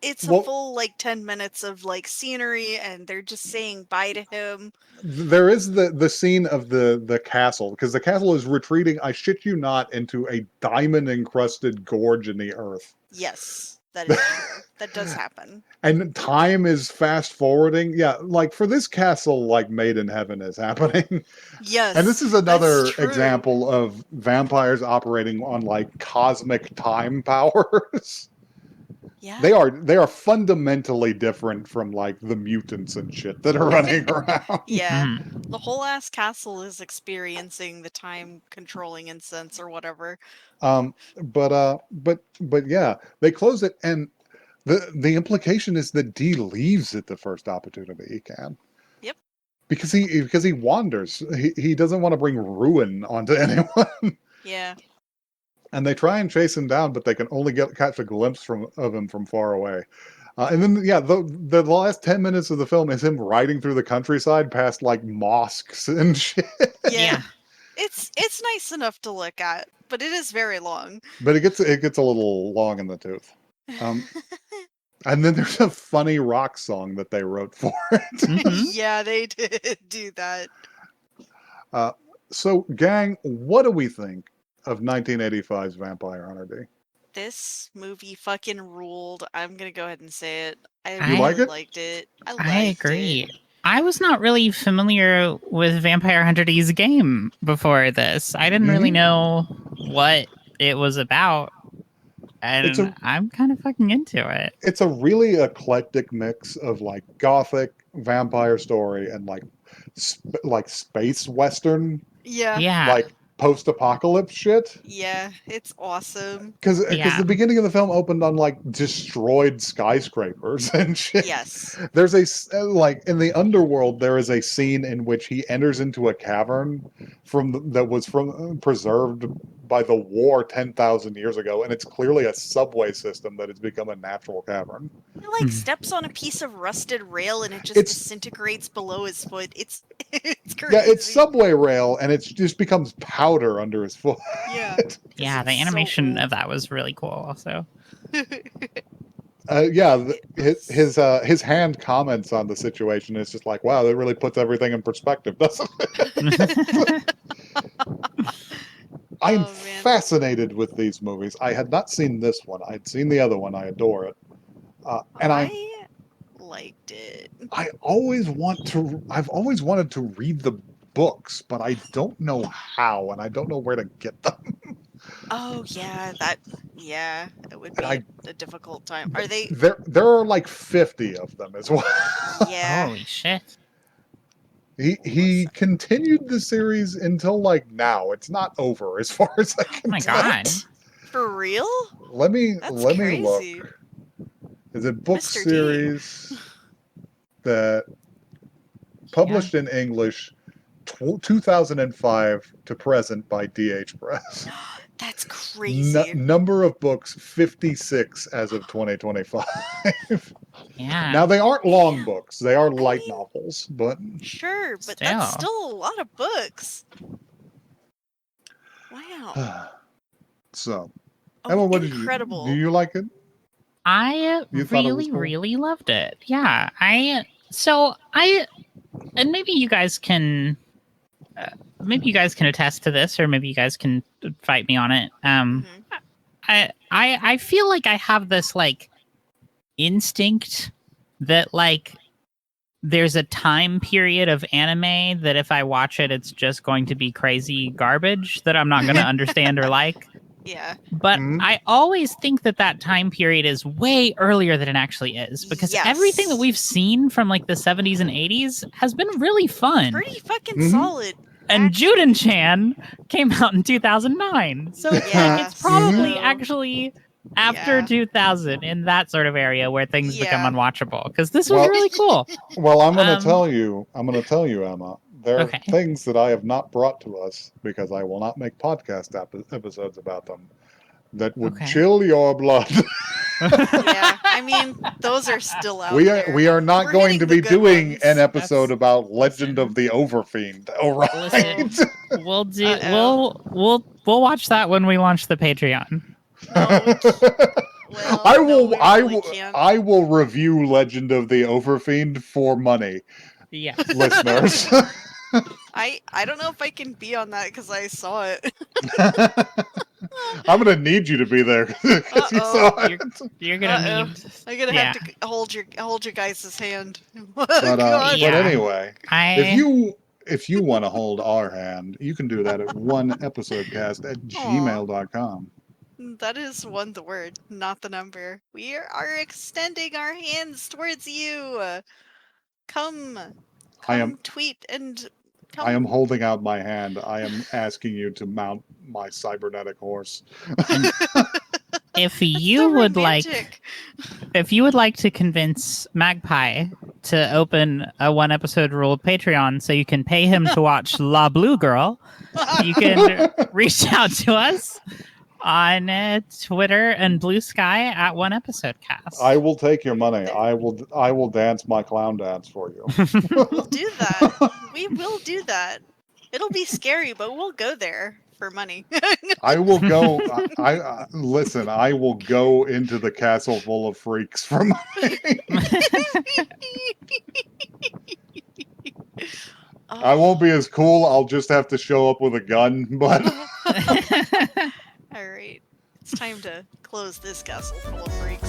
it's a full 10 minutes of scenery, and they're just saying bye to him. There is the scene of the castle, because the castle is retreating, I shit you not, into a diamond encrusted gorge in the earth. Yes, that is true. That does happen. And time is fast forwarding. Yeah, for this castle, Made in Heaven is happening. Yes. And this is another example of vampires operating on cosmic time powers. Yeah. They are fundamentally different from the mutants and shit that are running around. Yeah. The whole ass castle is experiencing the time controlling incense or whatever. But yeah, they close it, and the implication is that Dee leaves at the first opportunity he can. Yep. Because he wanders. He doesn't want to bring ruin onto anyone. Yeah. And they try and chase him down, but they can only catch a glimpse of him from far away. And then, the last 10 minutes of the film is him riding through the countryside past mosques and shit. Yeah. It's nice enough to look at, but it is very long. But it gets a little long in the tooth. And then there's a funny rock song that they wrote for it. Yeah, they did do that. So, gang, what do we think of 1985's Vampire Hunter D? This movie fucking ruled. I'm gonna go ahead and say it. You like it? Liked it. I agree. I was not really familiar with Vampire Hunter D's game before this. I didn't really know what it was about. And I'm kind of fucking into it. It's a really eclectic mix of gothic vampire story and space western. Yeah. Post-apocalypse shit. Yeah, it's awesome. Because the beginning of the film opened on destroyed skyscrapers and shit. Yes. There's in the underworld there is a scene in which he enters into a cavern that was preserved by the war 10,000 years ago, and it's clearly a subway system that has become a natural cavern. He like steps on a piece of rusted rail and it just disintegrates below his foot. It's crazy. Yeah, it's subway rail, and it just becomes powder under his foot. Yeah. Yeah, the animation of that was really cool. Also. His hand comments on the situation is just like, wow, that really puts everything in perspective, doesn't it? I'm fascinated with these movies. I had not seen this one. I'd seen the other one. I adore it. And I liked it. I've always wanted to read the books, but I don't know how, and I don't know where to get them. Oh yeah, it would be a difficult time. Are they? There are like 50 of them as well. Yeah. Holy shit. He continued the series until like now. It's not over as far as I can tell. Oh my god. For real? Let me crazy. look. Is it book Mr. D. series that published in English 2005 to present by DH Press? That's crazy. Number of books 56 as of 2025. Yeah. Now they aren't long books; they are light novels. But sure, but that's still a lot of books. Wow. So, Emma, what incredible. Do you like it? I really loved it. Yeah, and maybe you guys can attest to this, or maybe you guys can fight me on it. I feel like I have this like instinct that like there's a time period of anime that if I watch it, it's just going to be crazy garbage that I'm not going to understand or like. Yeah. But I always think that time period is way earlier than it actually is, because everything that we've seen from like the 70s and 80s has been really fun. Pretty fucking solid. And Juden-chan came out in 2009. So it's probably actually after 2000 in that sort of area where things become unwatchable, because this was really cool. Well, I'm going to tell you, Emma, there are things that I have not brought to us because I will not make podcast episodes about them that would chill your blood. Yeah, I mean, those are still out there. We are not going to be doing an episode about Legend of the Overfiend. All right. Listen, we'll watch that when we launch the Patreon. Well, I will review Legend of the Overfiend for money. Yeah. Listeners. I don't know if I can be on that because I saw it. I'm gonna need you to be there because you saw it. You're gonna need. I'm gonna have to hold your guys' hand. But anyway, if you want to hold our hand, you can do that at oneepisodecast@gmail.com. That is the word, not the number. We are extending our hands towards you. Come tweet and come. I am holding out my hand. I am asking you to mount my cybernetic horse. If you would like to convince Magpie to open a 1 episode rule Patreon so you can pay him to watch La Blue Girl, you can reach out to us on Twitter and Blue Sky at 1episodecast. I will take your money. I will dance my clown dance for you. We'll do that. We will do that. It'll be scary, but we'll go there for money. I will go. Listen. I will go into the castle full of freaks for money. I won't be as cool. I'll just have to show up with a gun, but. All right. It's time to close this castle full of freaks.